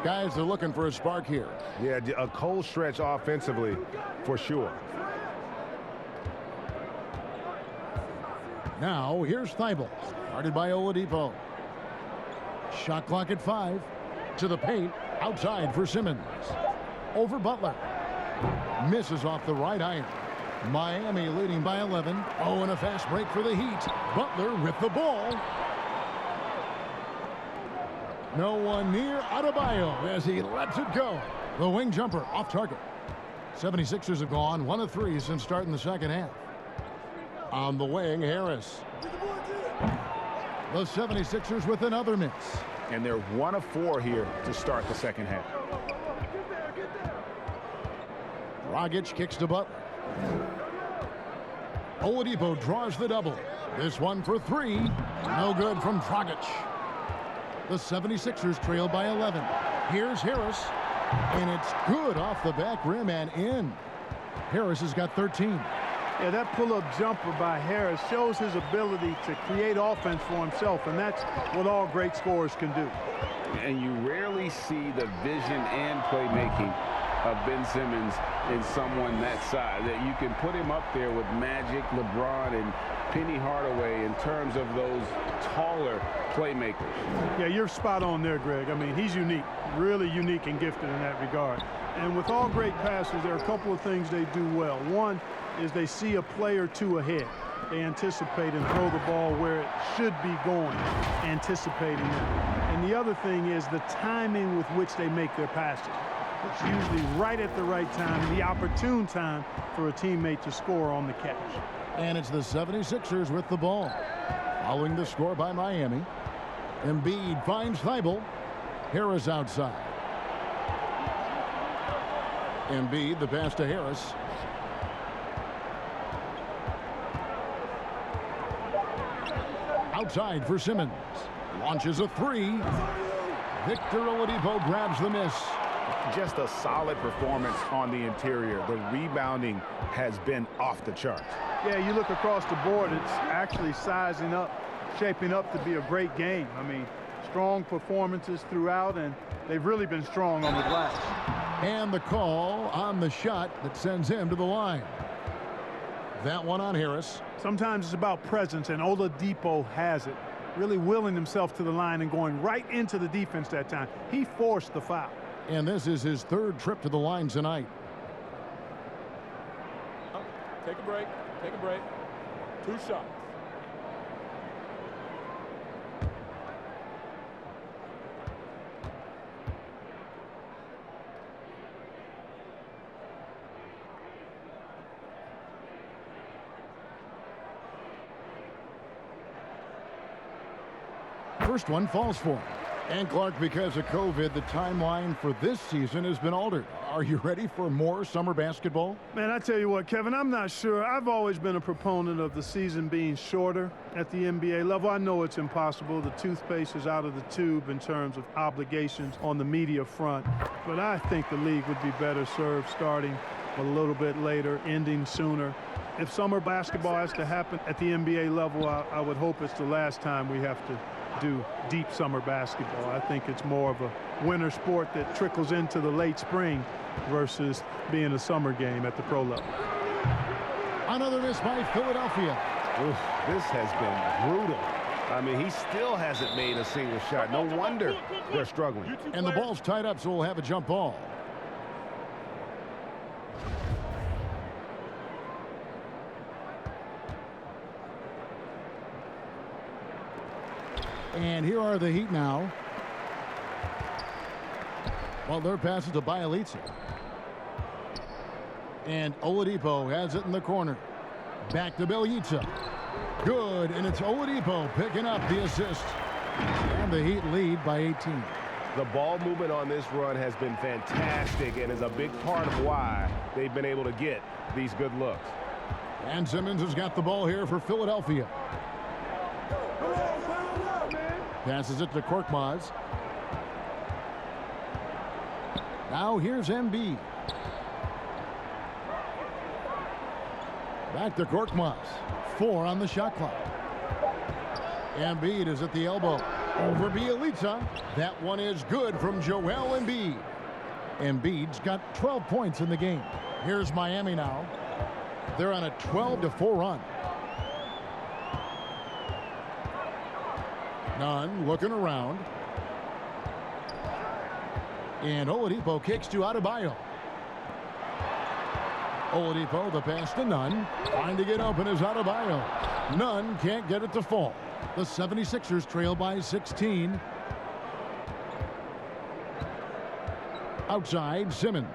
Guys, they're looking for a spark here. Yeah, a cold stretch offensively for sure. Now, here's Thibault, guarded by Oladipo. Shot clock at 5. To the paint, outside for Simmons. Over Butler. Misses off the right iron. Miami leading by 11. Oh, and a fast break for the Heat. Butler with the ball. No one near Adebayo as he lets it go. The wing jumper off target. 76ers have gone 1 of 3 since starting the second half. On the wing, Harris. The 76ers with another miss. And they're 1 of 4 here to start the second half. Dragic kicks to Butler. Oladipo draws the double. This one for 3. No good from Dragic. The 76ers trail by 11. Here's Harris. And it's good off the back rim and in. Harris has got 13. Yeah, that pull-up jumper by Harris shows his ability to create offense for himself, and that's what all great scorers can do. And you rarely see the vision and playmaking of Ben Simmons in someone that size. That you can put him up there with Magic, LeBron, and Penny Hardaway in terms of those taller playmakers. Yeah, you're spot on there, Greg. I mean, he's unique, really unique and gifted in that regard. And with all great passers, there are a couple of things they do well. One is they see a play or two ahead. They anticipate and throw the ball where it should be going, anticipating it. And the other thing is the timing with which they make their passes. It's usually right at the right time, the opportune time for a teammate to score on the catch. And it's the 76ers with the ball. Following the score by Miami. Embiid finds Thibault. Harris outside. Embiid, the pass to Harris. Outside for Simmons. Launches a 3. Victor Oladipo grabs the miss. Just a solid performance on the interior. The rebounding has been off the charts. Yeah, you look across the board, it's actually sizing up, shaping up to be a great game. I mean, strong performances throughout, and they've really been strong on the glass. And the call on the shot that sends him to the line. That one on Harris. Sometimes it's about presence, and Oladipo has it. Really willing himself to the line and going right into the defense that time. He forced the foul. And this is his 3rd trip to the line tonight. Take a break. Take a break. 2 shots. First one falls for him. And Clark, because of COVID, the timeline for this season has been altered. Are you ready for more summer basketball? Man, I tell you what, Kevin, I'm not sure. I've always been a proponent of the season being shorter at the NBA level. I know it's impossible. The toothpaste is out of the tube in terms of obligations on the media front. But I think the league would be better served starting a little bit later, ending sooner. If summer basketball has to happen at the NBA level, I would hope it's the last time we have to do deep summer basketball. I think it's more of a winter sport that trickles into the late spring versus being a summer game at the pro level. Another miss by Philadelphia. Oof, this has been brutal. I mean, he still hasn't made a single shot. No wonder they're struggling. And the ball's tied up, so we'll have a jump ball. And here are the Heat now. Well, their pass is to Bielitsa. And Oladipo has it in the corner. Back to Bielitsa. Good, and it's Oladipo picking up the assist. And the Heat lead by 18. The ball movement on this run has been fantastic and is a big part of why they've been able to get these good looks. And Simmons has got the ball here for Philadelphia. Passes it to Korkmaz. Now here's Embiid. Back to Korkmaz. 4 on the shot clock. Embiid is at the elbow. Over Bjelica. That one is good from Joel Embiid. Embiid's got 12 points in the game. Here's Miami now. They're on a 12-4 run. Nunn looking around. And Oladipo kicks to Adebayo. Oladipo, the pass to Nunn. Trying to get open is Adebayo. Nunn can't get it to fall. The 76ers trail by 16. Outside, Simmons.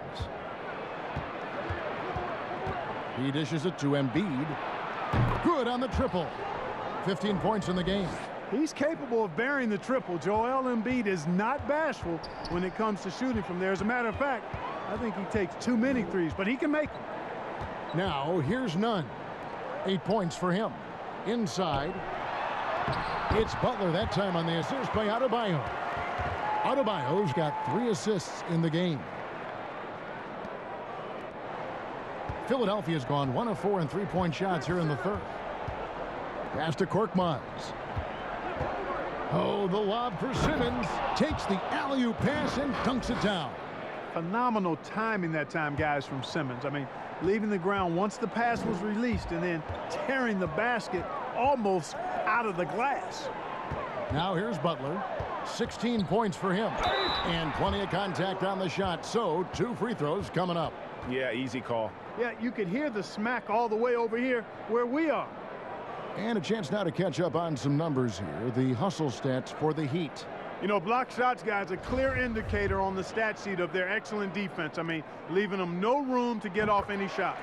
He dishes it to Embiid. Good on the triple. 15 points in the game. He's capable of bearing the triple. Joel Embiid is not bashful when it comes to shooting from there. As a matter of fact, I think he takes too many threes, but he can make them. Now, here's Nunn. 8 points for him. Inside. It's Butler that time on the assist by Adebayo. Adebayo's got 3 assists in the game. Philadelphia's gone 1 of 4 in three-point shots here in the third. Pass to Korkmaz. Oh, the lob for Simmons. Takes the alley-oop pass and dunks it down. Phenomenal timing that time, guys, from Simmons. I mean, leaving the ground once the pass was released and then tearing the basket almost out of the glass. Now here's Butler. 16 points for him. And plenty of contact on the shot. So 2 free throws coming up. Yeah, easy call. Yeah, you could hear the smack all the way over here where we are. And a chance now to catch up on some numbers here. The hustle stats for the Heat. You know, block shots, guys, a clear indicator on the stat sheet of their excellent defense. I mean, leaving them no room to get off any shots.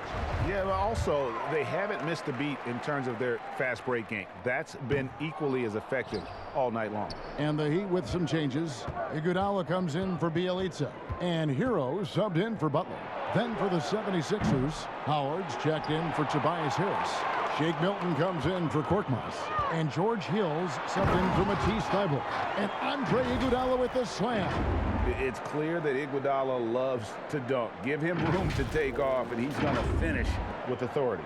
Yeah, but also, they haven't missed a beat in terms of their fast break game. That's been equally as effective all night long. And the Heat with some changes. Iguodala comes in for Bjelica. And Hero subbed in for Butler. Then for the 76ers, Howard's checked in for Tobias Harris. Shake Milton comes in for Korkmaz. And George Hill's subbed in for Matisse Thybulle. And Andre Iguodala with the slam. It's clear that Iguodala loves to dunk. Give him room to take off, and he's going to finish with authority.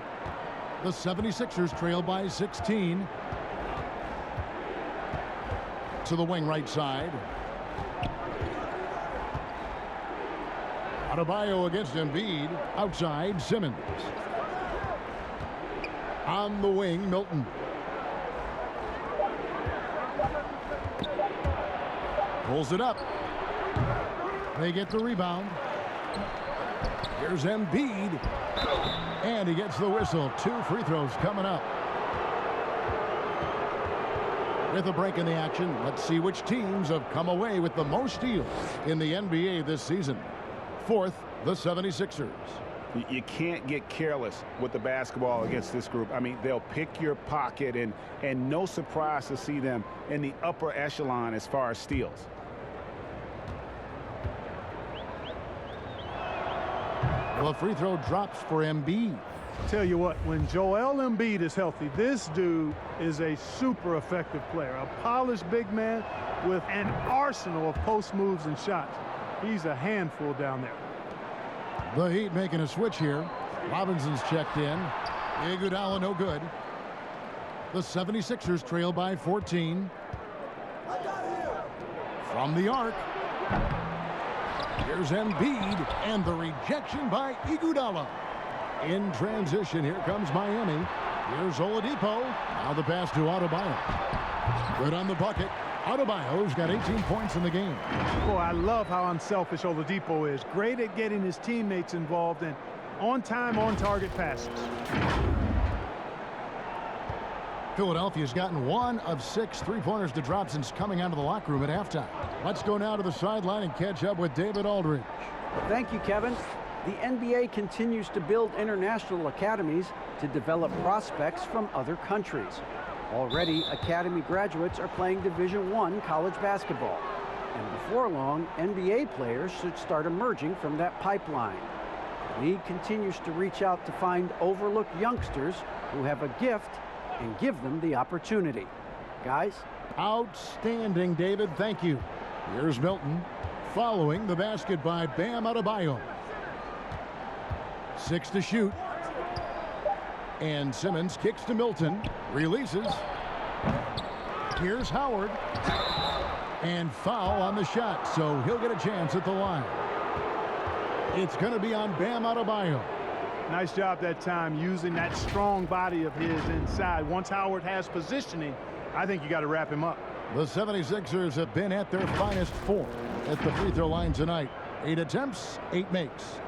The 76ers trail by 16. To the wing right side. Adebayo against Embiid. Outside, Simmons. On the wing, Milton. Pulls it up. They get the rebound. Here's Embiid. And he gets the whistle. 2 free throws coming up. With a break in the action, let's see which teams have come away with the most steals in the NBA this season. 4th, the 76ers. You can't get careless with the basketball against this group. I mean, they'll pick your pocket, and no surprise to see them in the upper echelon as far as steals. Well, a free throw drops for Embiid. Tell you what, when Joel Embiid is healthy, this dude is a super effective player. A polished big man with an arsenal of post moves and shots. He's a handful down there. The Heat making a switch here. Robinson's checked in. Iguodala no good. The 76ers trail by 14. From the arc. Here's Embiid, and the rejection by Iguodala. In transition, here comes Miami. Here's Oladipo. Now the pass to Adebayo. Good on the bucket. Adebayo's got 18 points in the game. Boy, I love how unselfish Oladipo is. Great at getting his teammates involved in on-time, on-target passes. Philadelphia's gotten 1 of 6 three-pointers to drop since coming out of the locker room at halftime. Let's go now to the sideline and catch up with David Aldridge. Thank you, Kevin. The NBA continues to build international academies to develop prospects from other countries. Already, academy graduates are playing Division I college basketball. And before long, NBA players should start emerging from that pipeline. The league continues to reach out to find overlooked youngsters who have a gift and give them the opportunity. Guys? Outstanding, David. Thank you. Here's Milton. Following the basket by Bam Adebayo. 6 to shoot. And Simmons kicks to Milton. Releases. Here's Howard. And foul on the shot, so he'll get a chance at the line. It's going to be on Bam Adebayo. Nice job that time using that strong body of his inside. Once Howard has positioning, I think you got to wrap him up. The 76ers have been at their finest 4 at the free throw line tonight. 8 attempts, 8 makes.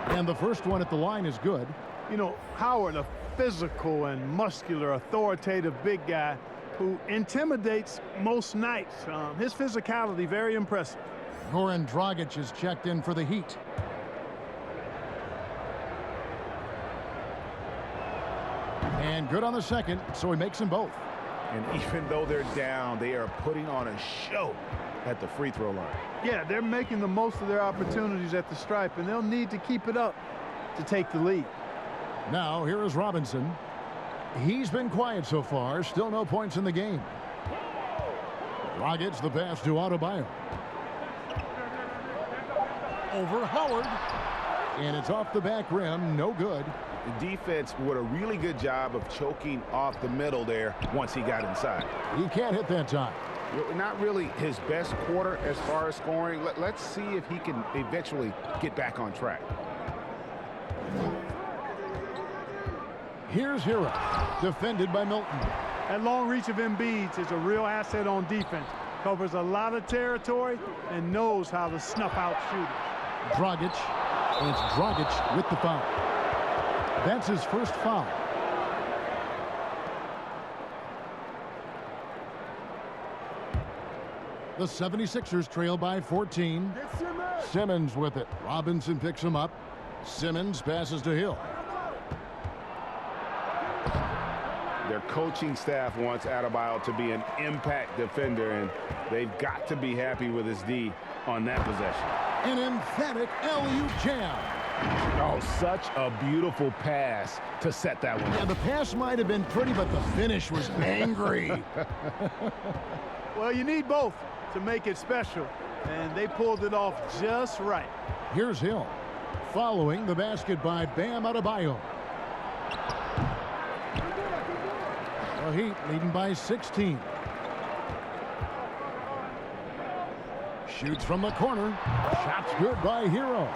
And the first one at the line is good. You know, Howard, a physical and muscular, authoritative big guy who intimidates most nights. His physicality, very impressive. Goran Dragic is checked in for the Heat. And good on the second, so he makes them both. And even though they're down, they are putting on a show at the free throw line. Yeah, they're making the most of their opportunities at the stripe, and they'll need to keep it up to take the lead. Now, here is Robinson. He's been quiet so far. Still no points in the game. Dragic the pass to Adebayo. Over Howard. And it's off the back rim. No good. The defense did a really good job of choking off the middle there once he got inside. He can't hit that time. Not really his best quarter as far as scoring. Let's see if he can eventually get back on track. Here's Hero, defended by Milton. That long reach of Embiid is a real asset on defense. Covers a lot of territory and knows how to snuff out shooters. Dragic, and it's Dragic with the foul. That's his first foul. The 76ers trail by 14. Simmons with it. Robinson picks him up. Simmons passes to Hill. Their coaching staff wants Adebayo to be an impact defender, and they've got to be happy with his D on that possession. An emphatic alley-oop jam. Oh, such a beautiful pass to set that one. Yeah, the pass might have been pretty, but the finish was angry. Well, you need both to make it special, and they pulled it off just right. Here's Hill, following the basket by Bam Adebayo. The Heat leading by 16. Shoots from the corner. Shot's good by Hero.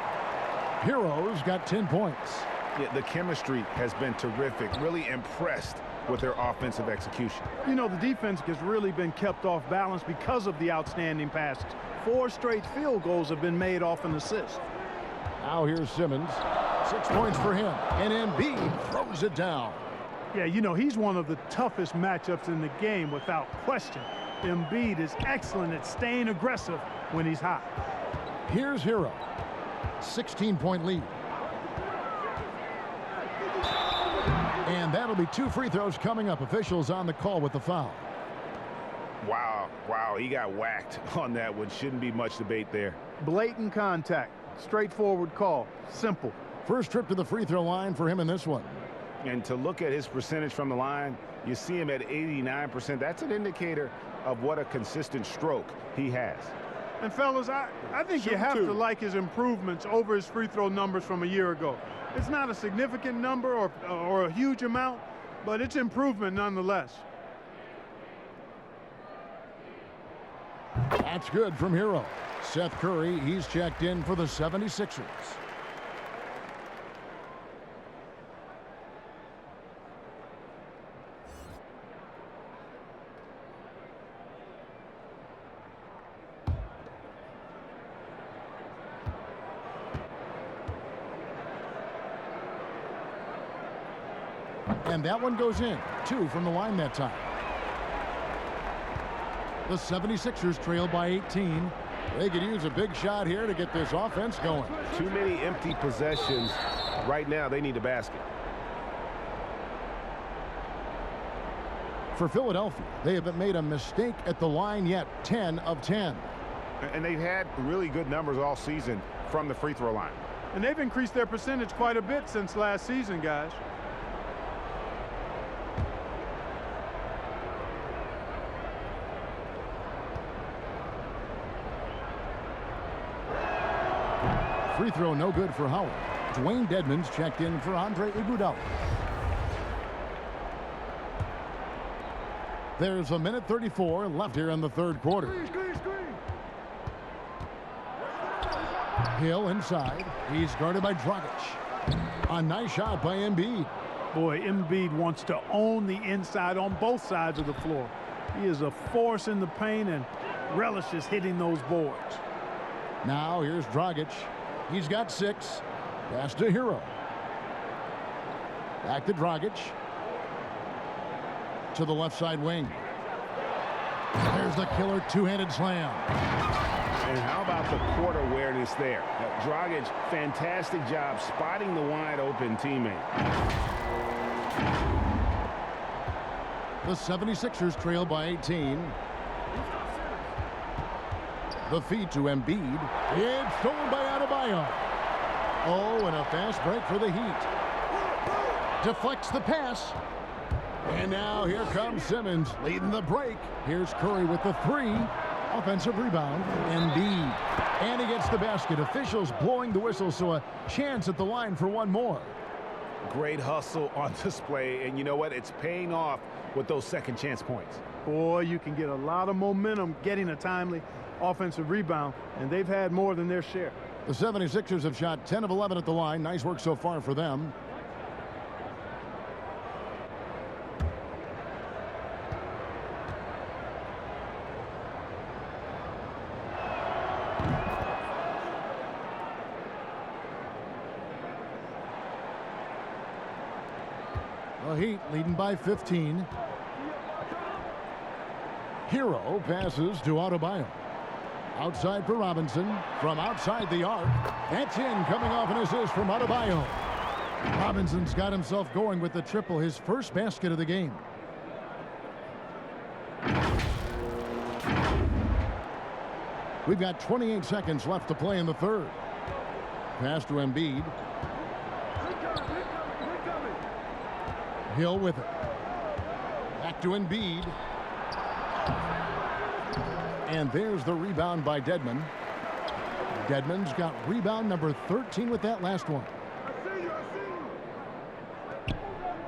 Hero's got 10 points. Yeah, the chemistry has been terrific. Really impressed with their offensive execution. You know, the defense has really been kept off balance because of the outstanding passes. 4 straight field goals have been made off an assist. Now here's Simmons. 6 points for him. And Embiid throws it down. Yeah, you know, he's one of the toughest matchups in the game without question. Embiid is excellent at staying aggressive when he's hot. Here's Hero. 16-point lead. And that'll be 2 free throws coming up. Officials on the call with the foul. Wow, he got whacked on that one. Shouldn't be much debate there. Blatant contact. Straightforward call. Simple. First trip to the free throw line for him in this one. And to look at his percentage from the line, you see him at 89%. That's an indicator of what a consistent stroke he has. And fellas, I think you have to like his improvements over his free throw numbers from a year ago. It's not a significant number or a huge amount, but it's improvement nonetheless. That's good from Hero. Seth Curry, he's checked in for the 76ers. And that one goes in. 2 from the line that time. The 76ers trail by 18. They could use a big shot here to get this offense going. Too many empty possessions. Right now, they need a basket. For Philadelphia, they haven't made a mistake at the line yet. 10 of 10. And they've had really good numbers all season from the free throw line. And they've increased their percentage quite a bit since last season, guys. Free throw no good for Howard. Dwayne Dedmon's checked in for Andre Iguodala. There's a minute 34 left here in the third quarter. Hill inside. He's guarded by Dragic. A nice shot by Embiid. Boy, Embiid wants to own the inside on both sides of the floor. He is a force in the paint and relishes hitting those boards. Now here's Dragic. He's got 6. Pass to Hero. Back to Dragic. To the left side wing. There's the killer two-handed slam. And how about the court awareness there? Dragic, fantastic job spotting the wide open teammate. The 76ers trail by 18. The feed to Embiid. It's stolen by Adebayo. Oh, and a fast break for the Heat. Deflects the pass. And now here comes Simmons leading the break. Here's Curry with the 3. Offensive rebound. Embiid. And he gets the basket. Officials blowing the whistle, so a chance at the line for one more. Great hustle on display. And you know what? It's paying off with those second chance points. Boy, you can get a lot of momentum getting a timely offensive rebound, and they've had more than their share. The 76ers have shot 10 of 11 at the line. Nice work so far for them. The Heat leading by 15. Hero passes to Adebayo. Outside for Robinson. From outside the arc. That's in, coming off an assist from Adebayo. Robinson's got himself going with the triple, his first basket of the game. We've got 28 seconds left to play in the third. Pass to Embiid. Hill with it. Back to Embiid. And there's the rebound by Dedmon. Dedmon's got rebound number 13 with that last one.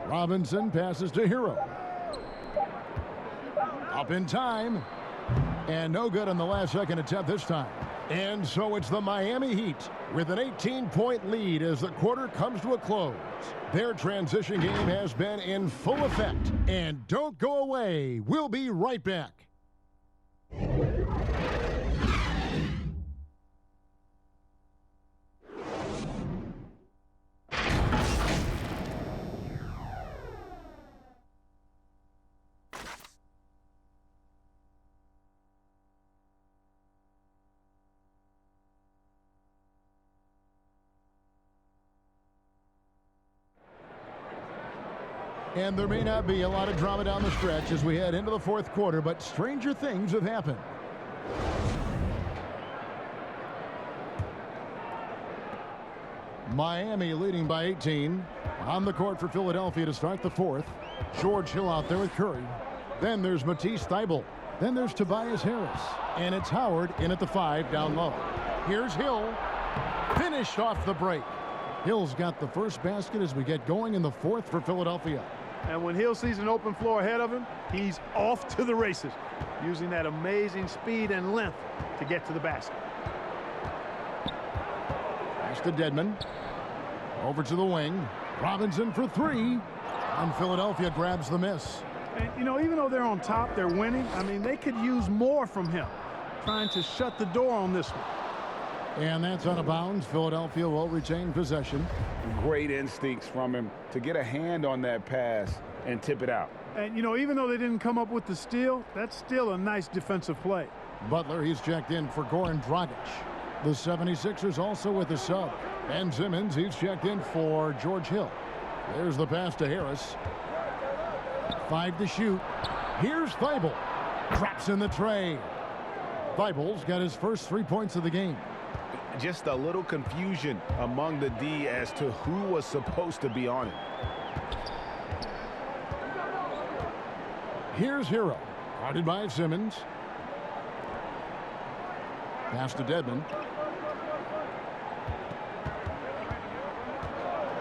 Robinson passes to Hero. Up in time. And no good on the last second attempt this time. And so it's the Miami Heat with an 18-point lead as the quarter comes to a close. Their transition game has been in full effect. And don't go away. We'll be right back. And there may not be a lot of drama down the stretch as we head into the fourth quarter, but stranger things have happened. Miami leading by 18. On the court for Philadelphia to start the fourth. George Hill out there with Curry. Then there's Matisse Thybulle. Then there's Tobias Harris. And it's Howard in at the 5 down low. Here's Hill. Finished off the break. Hill's got the first basket as we get going in the fourth for Philadelphia. And when Hill sees an open floor ahead of him, he's off to the races, using that amazing speed and length to get to the basket. Pass to Dedmon. Over to the wing. Robinson for 3. And Philadelphia grabs the miss. And, you know, even though they're on top, they're winning. I mean, they could use more from him, trying to shut the door on this one. And that's out of bounds. Philadelphia will retain possession. Great instincts from him to get a hand on that pass and tip it out. And, you know, even though they didn't come up with the steal, that's still a nice defensive play. Butler, he's checked in for Goran Dragic. The 76ers also with a sub. Ben Simmons, he's checked in for George Hill. There's the pass to Harris. 5 to shoot. Here's Thybulle. Drops in the tray. Thybulle's got his first 3 points of the game. just a little confusion among the D as to who was supposed to be on it. Here's Hero, guarded by Simmons. Pass to Dedmon.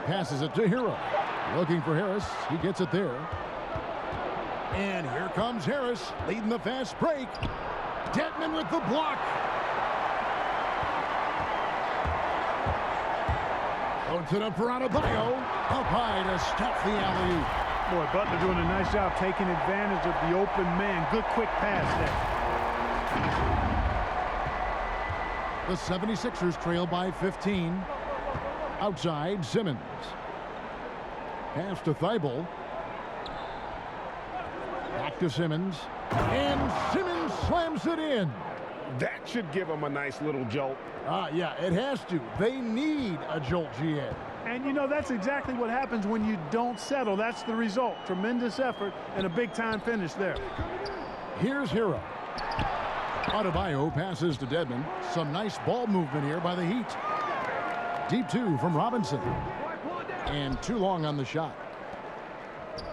Passes it to Hero. Looking for Harris. He gets it there. And here comes Harris, leading the fast break. Dedmon with the block. Puts it up for Adebayo. Up high to stuff the alley-oop. Boy, Butler doing a nice job taking advantage of the open man. Good quick pass there. The 76ers trail by 15. Outside, Simmons. Pass to Thibault. Back to Simmons. And Simmons slams it in. That should give them a nice little jolt. Yeah, it has to. They need a jolt, GA. And, you know, that's exactly what happens when you don't settle. That's the result. Tremendous effort and a big-time finish there. Here's Hero. Adebayo passes to Dedmon. Some nice ball movement here by the Heat. Deep two from Robinson. And too long on the shot.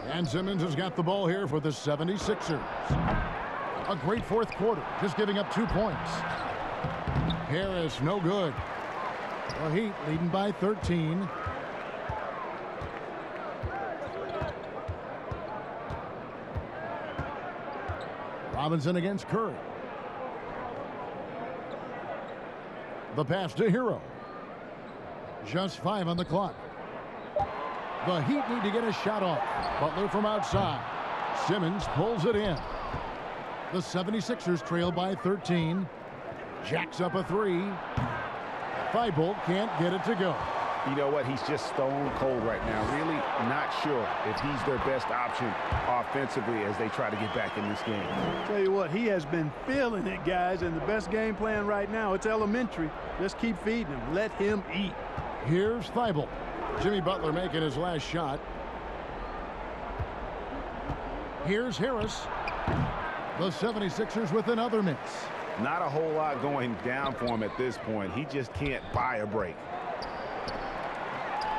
And Simmons has got the ball here for the 76ers. A great fourth quarter, just giving up 2 points. Harris, no good. The Heat leading by 13. Robinson against Curry. The pass to Hero. Just 5 on the clock. The Heat need to get a shot off. Butler from outside. Simmons pulls it in. The 76ers trail by 13. Jacks up a 3. Thibault can't get it to go. You know what? He's just stone cold right now. Really not sure if he's their best option offensively as they try to get back in this game. Tell you what, he has been feeling it, guys, and the best game plan right now, it's elementary. Just keep feeding him. Let him eat. Here's Thibault. Jimmy Butler making his last shot. Here's Harris. The 76ers with another miss. Not a whole lot going down for him at this point. He just can't buy a break.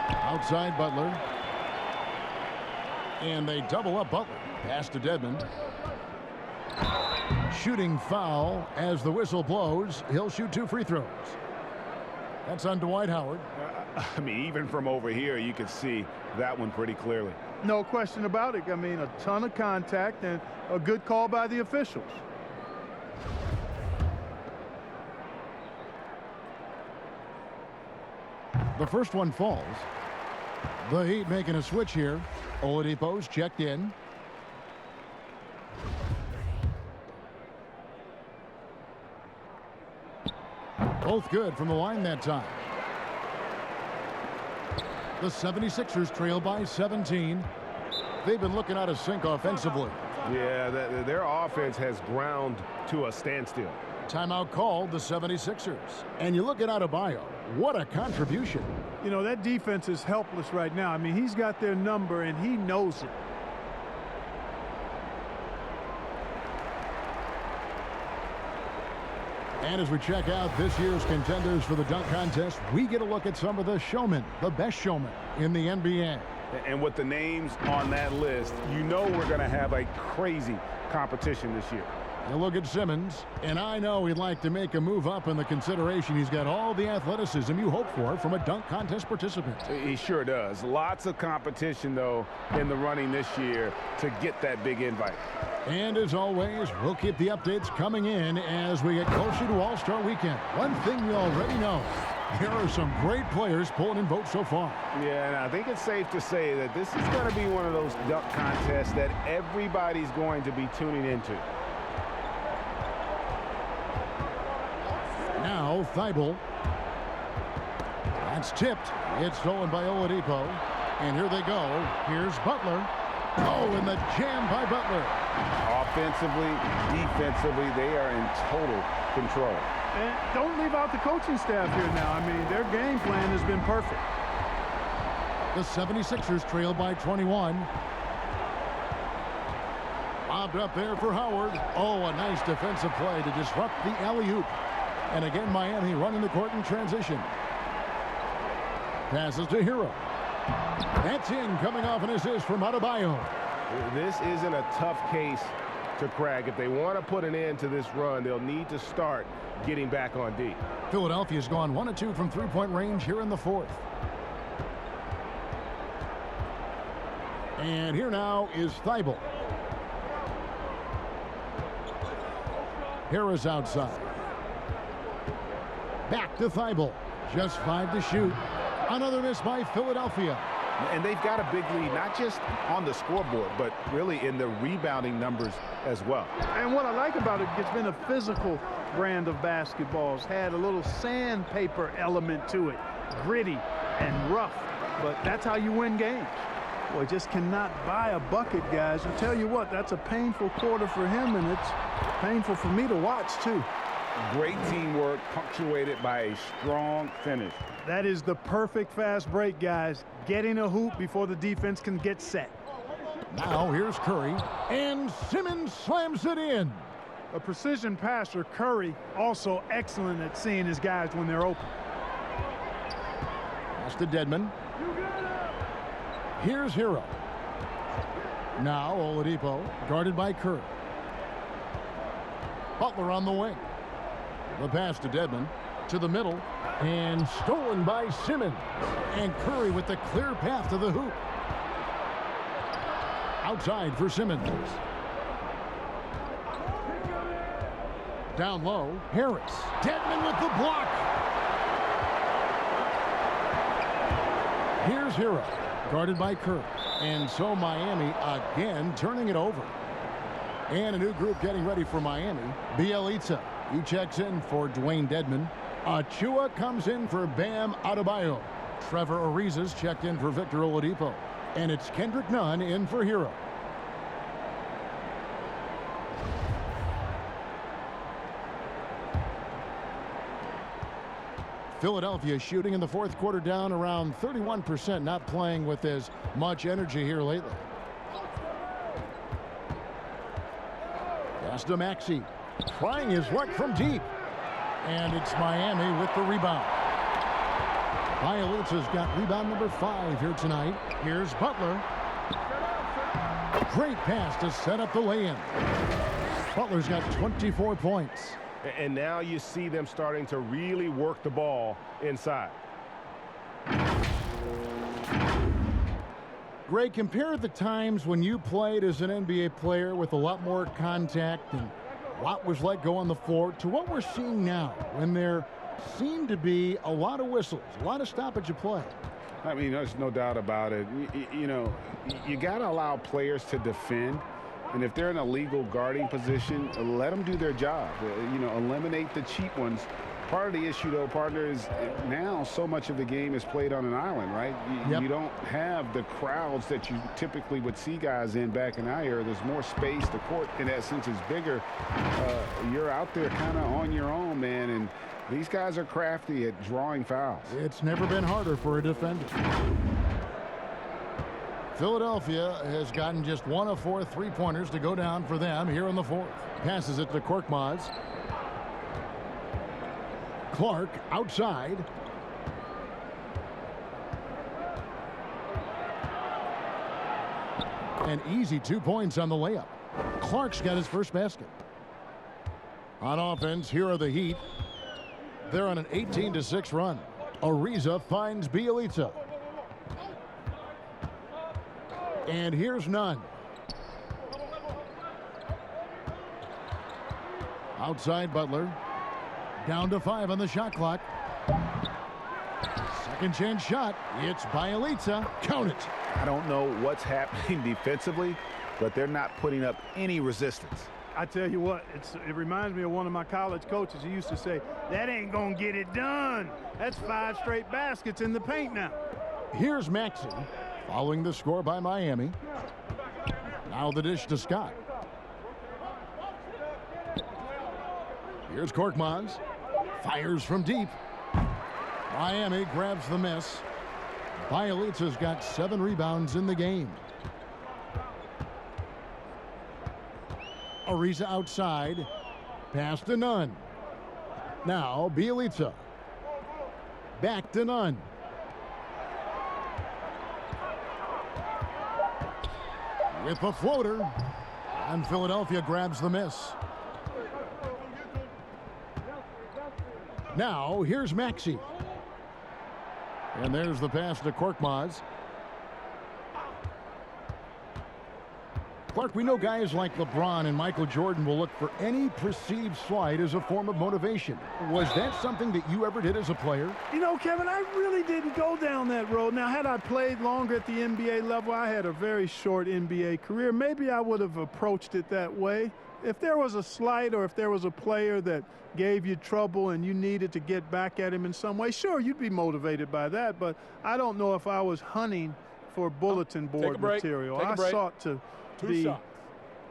Outside Butler. And they double up Butler. Pass to Dedmon. Shooting foul as the whistle blows. He'll shoot 2 free throws. That's on Dwight Howard. I mean, even from over here, you could see that one pretty clearly. No question about it. I mean, a ton of contact and a good call by the officials. The first one falls. The Heat making a switch here. Oladipo's checked in. Both good from the line that time. The 76ers trail by 17. They've been looking out of sync offensively. Yeah, their offense has ground to a standstill. Timeout called the 76ers. And you look at Adebayo. What a contribution. You know, that defense is helpless right now. I mean, he's got their number, and he knows it. And as we check out this year's contenders for the dunk contest, we get a look at some of the showmen, the best showmen in the NBA. And with the names on that list, you know we're going to have a crazy competition this year. You look at Simmons, and I know he'd like to make a move up in the consideration. He's got all the athleticism you hope for from a dunk contest participant. He sure does. Lots of competition, though, in the running this year to get that big invite. And as always, we'll keep the updates coming in as we get closer to All-Star Weekend. One thing we already know, there are some great players pulling in votes so far. Yeah, and I think it's safe to say that this is going to be one of those dunk contests that everybody's going to be tuning into. Now Thibault. That's tipped. It's stolen by Oladipo. And here they go. Here's Butler. Oh, and the jam by Butler. Offensively, defensively, they are in total control. And don't leave out the coaching staff here now. I mean, their game plan has been perfect. The 76ers trail by 21. Lobbed up there for Howard. Oh, a nice defensive play to disrupt the alley-oop. And again, Miami running the court in transition. Passes to Hero. That's in, coming off an assist from Adebayo. This isn't a tough case to crack. If they want to put an end to this run, they'll need to start getting back on D. Philadelphia's gone 1 of 2 from three-point range here in the fourth. And here now is Thibault. Harris outside. Back to Thibault. Just 5 to shoot. Another miss by Philadelphia. And they've got a big lead, not just on the scoreboard, but really in the rebounding numbers as well. And what I like about it, it's been a physical brand of basketball. It's had a little sandpaper element to it, gritty and rough, but that's how you win games. Boy, just cannot buy a bucket, guys. I tell you what, that's a painful quarter for him, and it's painful for me to watch, too. Great teamwork, punctuated by a strong finish. That is the perfect fast break, guys. Getting a hoop before the defense can get set. Now here's Curry, and Simmons slams it in. A precision passer, Curry, also excellent at seeing his guys when they're open. Pass to Dedmon. Here's Hero. Now Oladipo, guarded by Curry. Butler on the wing. The pass to Dedmon, to the middle, and stolen by Simmons. And Curry with the clear path to the hoop. Outside for Simmons. Down low, Harris. Dedmon with the block. Here's Hero, guarded by Curry. And so Miami again turning it over. And a new group getting ready for Miami. Bielitsa. He checks in for Dwayne Dedmon. Achua comes in for Bam Adebayo. Trevor Ariza's checked in for Victor Oladipo. And it's Kendrick Nunn in for Hero. Philadelphia shooting in the fourth quarter down around 31%, not playing with as much energy here lately. Pass to Maxey. Trying his luck from deep. And it's Miami with the rebound. Bielitsa's got rebound number 5 here tonight. Here's Butler. Great pass to set up the lay-in. Butler's got 24 points. And now you see them starting to really work the ball inside. Greg, compare the times when you played as an NBA player with a lot more contact and a lot was let go on the floor to what we're seeing now when there seem to be a lot of whistles, a lot of stoppage of play. I mean, there's no doubt about it. You know, you got to allow players to defend. And if they're in a legal guarding position, let them do their job. You know, eliminate the cheap ones. Part of the issue, though, partner, is now so much of the game is played on an island, right? You don't have the crowds that you typically would see guys in back in our era. There's more space. The court, in that sense, is bigger. You're out there kind of on your own, man. And these guys are crafty at drawing fouls. It's never been harder for a defender. Philadelphia has gotten just 1 of 4 three-pointers to go down for them here in the fourth. Passes it to Korkmaz. Clark outside. An easy 2 points on the layup. Clark's got his first basket. On offense, here are the Heat. They're on an 18-6 run. Ariza finds Bielitsa. And here's Nunn. Outside Butler. Down to 5 on the shot clock. Second chance shot. It's Bielitsa. Count it. I don't know what's happening defensively, but they're not putting up any resistance. I tell you what, it reminds me of one of my college coaches. He used to say, that ain't gonna get it done. That's 5 straight baskets in the paint now. Here's Maxey, following the score by Miami. Now the dish to Scott. Here's Korkmaz. Fires from deep. Miami grabs the miss. Bielitsa's got 7 rebounds in the game. Ariza outside. Pass to Nunn. Now, Bielitsa. Back to Nunn. With the floater. And Philadelphia grabs the miss. Now, here's Maxey. And there's the pass to Korkmaz. Clark, we know guys like LeBron and Michael Jordan will look for any perceived slight as a form of motivation. Was that something that you ever did as a player? You know, Kevin, I really didn't go down that road. Now, had I played longer at the NBA level, I had a very short NBA career. Maybe I would have approached it that way. If there was a slight or if there was a player that gave you trouble and you needed to get back at him in some way, sure, you'd be motivated by that. But I don't know if I was hunting for bulletin board material. I sought to be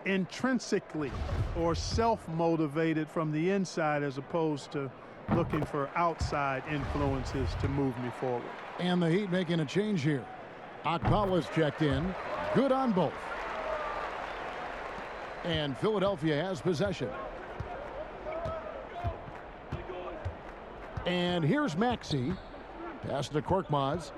intrinsically or self-motivated from the inside as opposed to looking for outside influences to move me forward. And the Heat making a change here. Akpala's checked in. Good on both. And Philadelphia has possession. And here's Maxey. Pass to Korkmaz.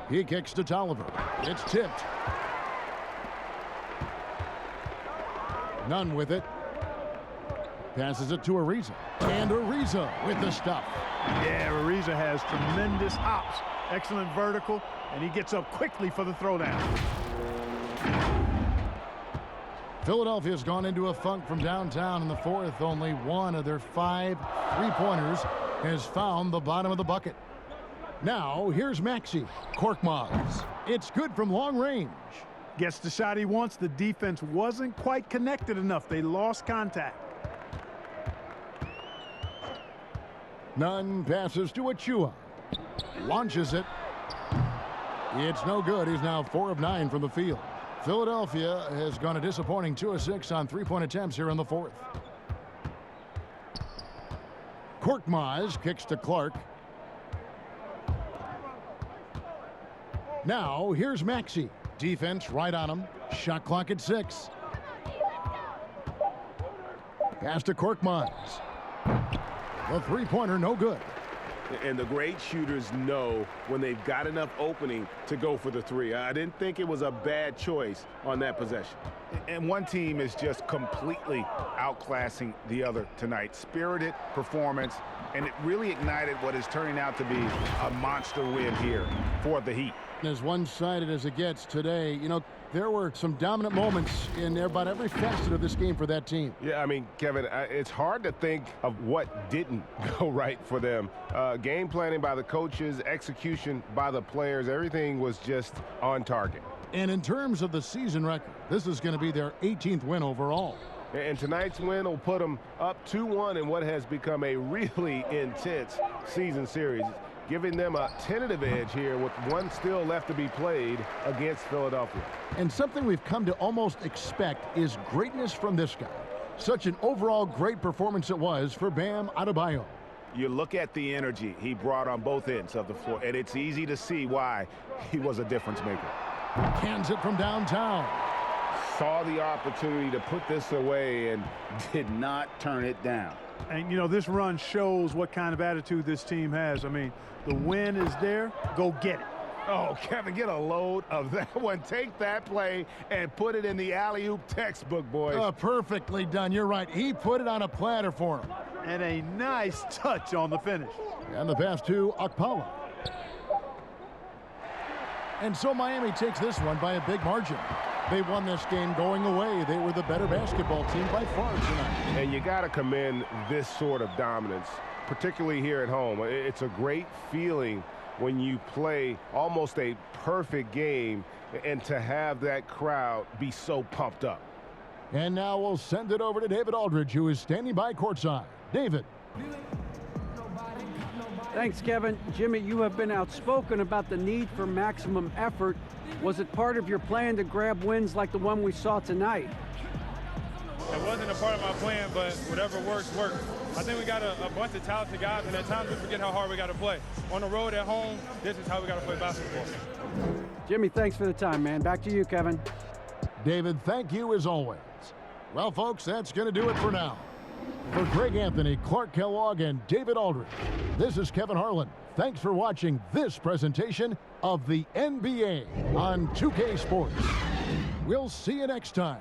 He kicks to Tolliver. It's tipped. Nunn with it. Passes it to Ariza. And Ariza with the stuff. Yeah, Ariza has tremendous hops. Excellent vertical, and he gets up quickly for the throwdown. Philadelphia's gone into a funk from downtown in the fourth. Only one of their 5 three-pointers has found the bottom of the bucket. Now, here's Maxey. Korkmaz. It's good from long range. Gets the shot he wants. The defense wasn't quite connected enough. They lost contact. Nunn passes to Achua. Launches it. It's no good. He's now 4 of 9 from the field. Philadelphia has gone a disappointing 2 of 6 on three-point attempts here in the fourth. Korkmaz kicks to Clark. Now, here's Maxey. Defense right on him. Shot clock at 6. Pass to Korkmaz. The three-pointer, no good. And the great shooters know when they've got enough opening to go for the three. I didn't think it was a bad choice on that possession. And one team is just completely outclassing the other tonight. Spirited performance, and it really ignited what is turning out to be a monster win here for the Heat. As one-sided as it gets today, you know, there were some dominant moments in about every facet of this game for that team. Yeah, I mean, Kevin, it's hard to think of what didn't go right for them. Game planning by the coaches, execution by the players, everything was just on target. And in terms of the season record, this is going to be their 18th win overall. And tonight's win will put them up 2-1 in what has become a really intense season series, giving them a tentative edge here with one still left to be played against Philadelphia. And something we've come to almost expect is greatness from this guy. Such an overall great performance it was for Bam Adebayo. You look at the energy he brought on both ends of the floor, and it's easy to see why he was a difference maker. Cans it from downtown. Saw the opportunity to put this away and did not turn it down. And, you know, this run shows what kind of attitude this team has. I mean, the win is there. Go get it. Oh, Kevin, get a load of that one. Take that play and put it in the alley-oop textbook, boys. Perfectly done. You're right. He put it on a platter for him. And a nice touch on the finish. And the pass to Akpala. And so Miami takes this one by a big margin. They won this game going away. They were the better basketball team by far tonight. And you got to commend this sort of dominance, particularly here at home. It's a great feeling when you play almost a perfect game and to have that crowd be so pumped up. And now we'll send it over to David Aldridge, who is standing by courtside. David. Thanks, Kevin. Jimmy, you have been outspoken about the need for maximum effort. Was it part of your plan to grab wins like the one we saw tonight? It wasn't a part of my plan, but whatever works, works. I think we got a bunch of talented guys, and at times we forget how hard we got to play. On the road, at home, this is how we got to play basketball. Jimmy, thanks for the time, man. Back to you, Kevin. David, thank you as always. Well, folks, that's going to do it for now. For Greg Anthony, Clark Kellogg, and David Aldridge, this is Kevin Harlan. Thanks for watching this presentation of the NBA on 2K Sports. We'll see you next time.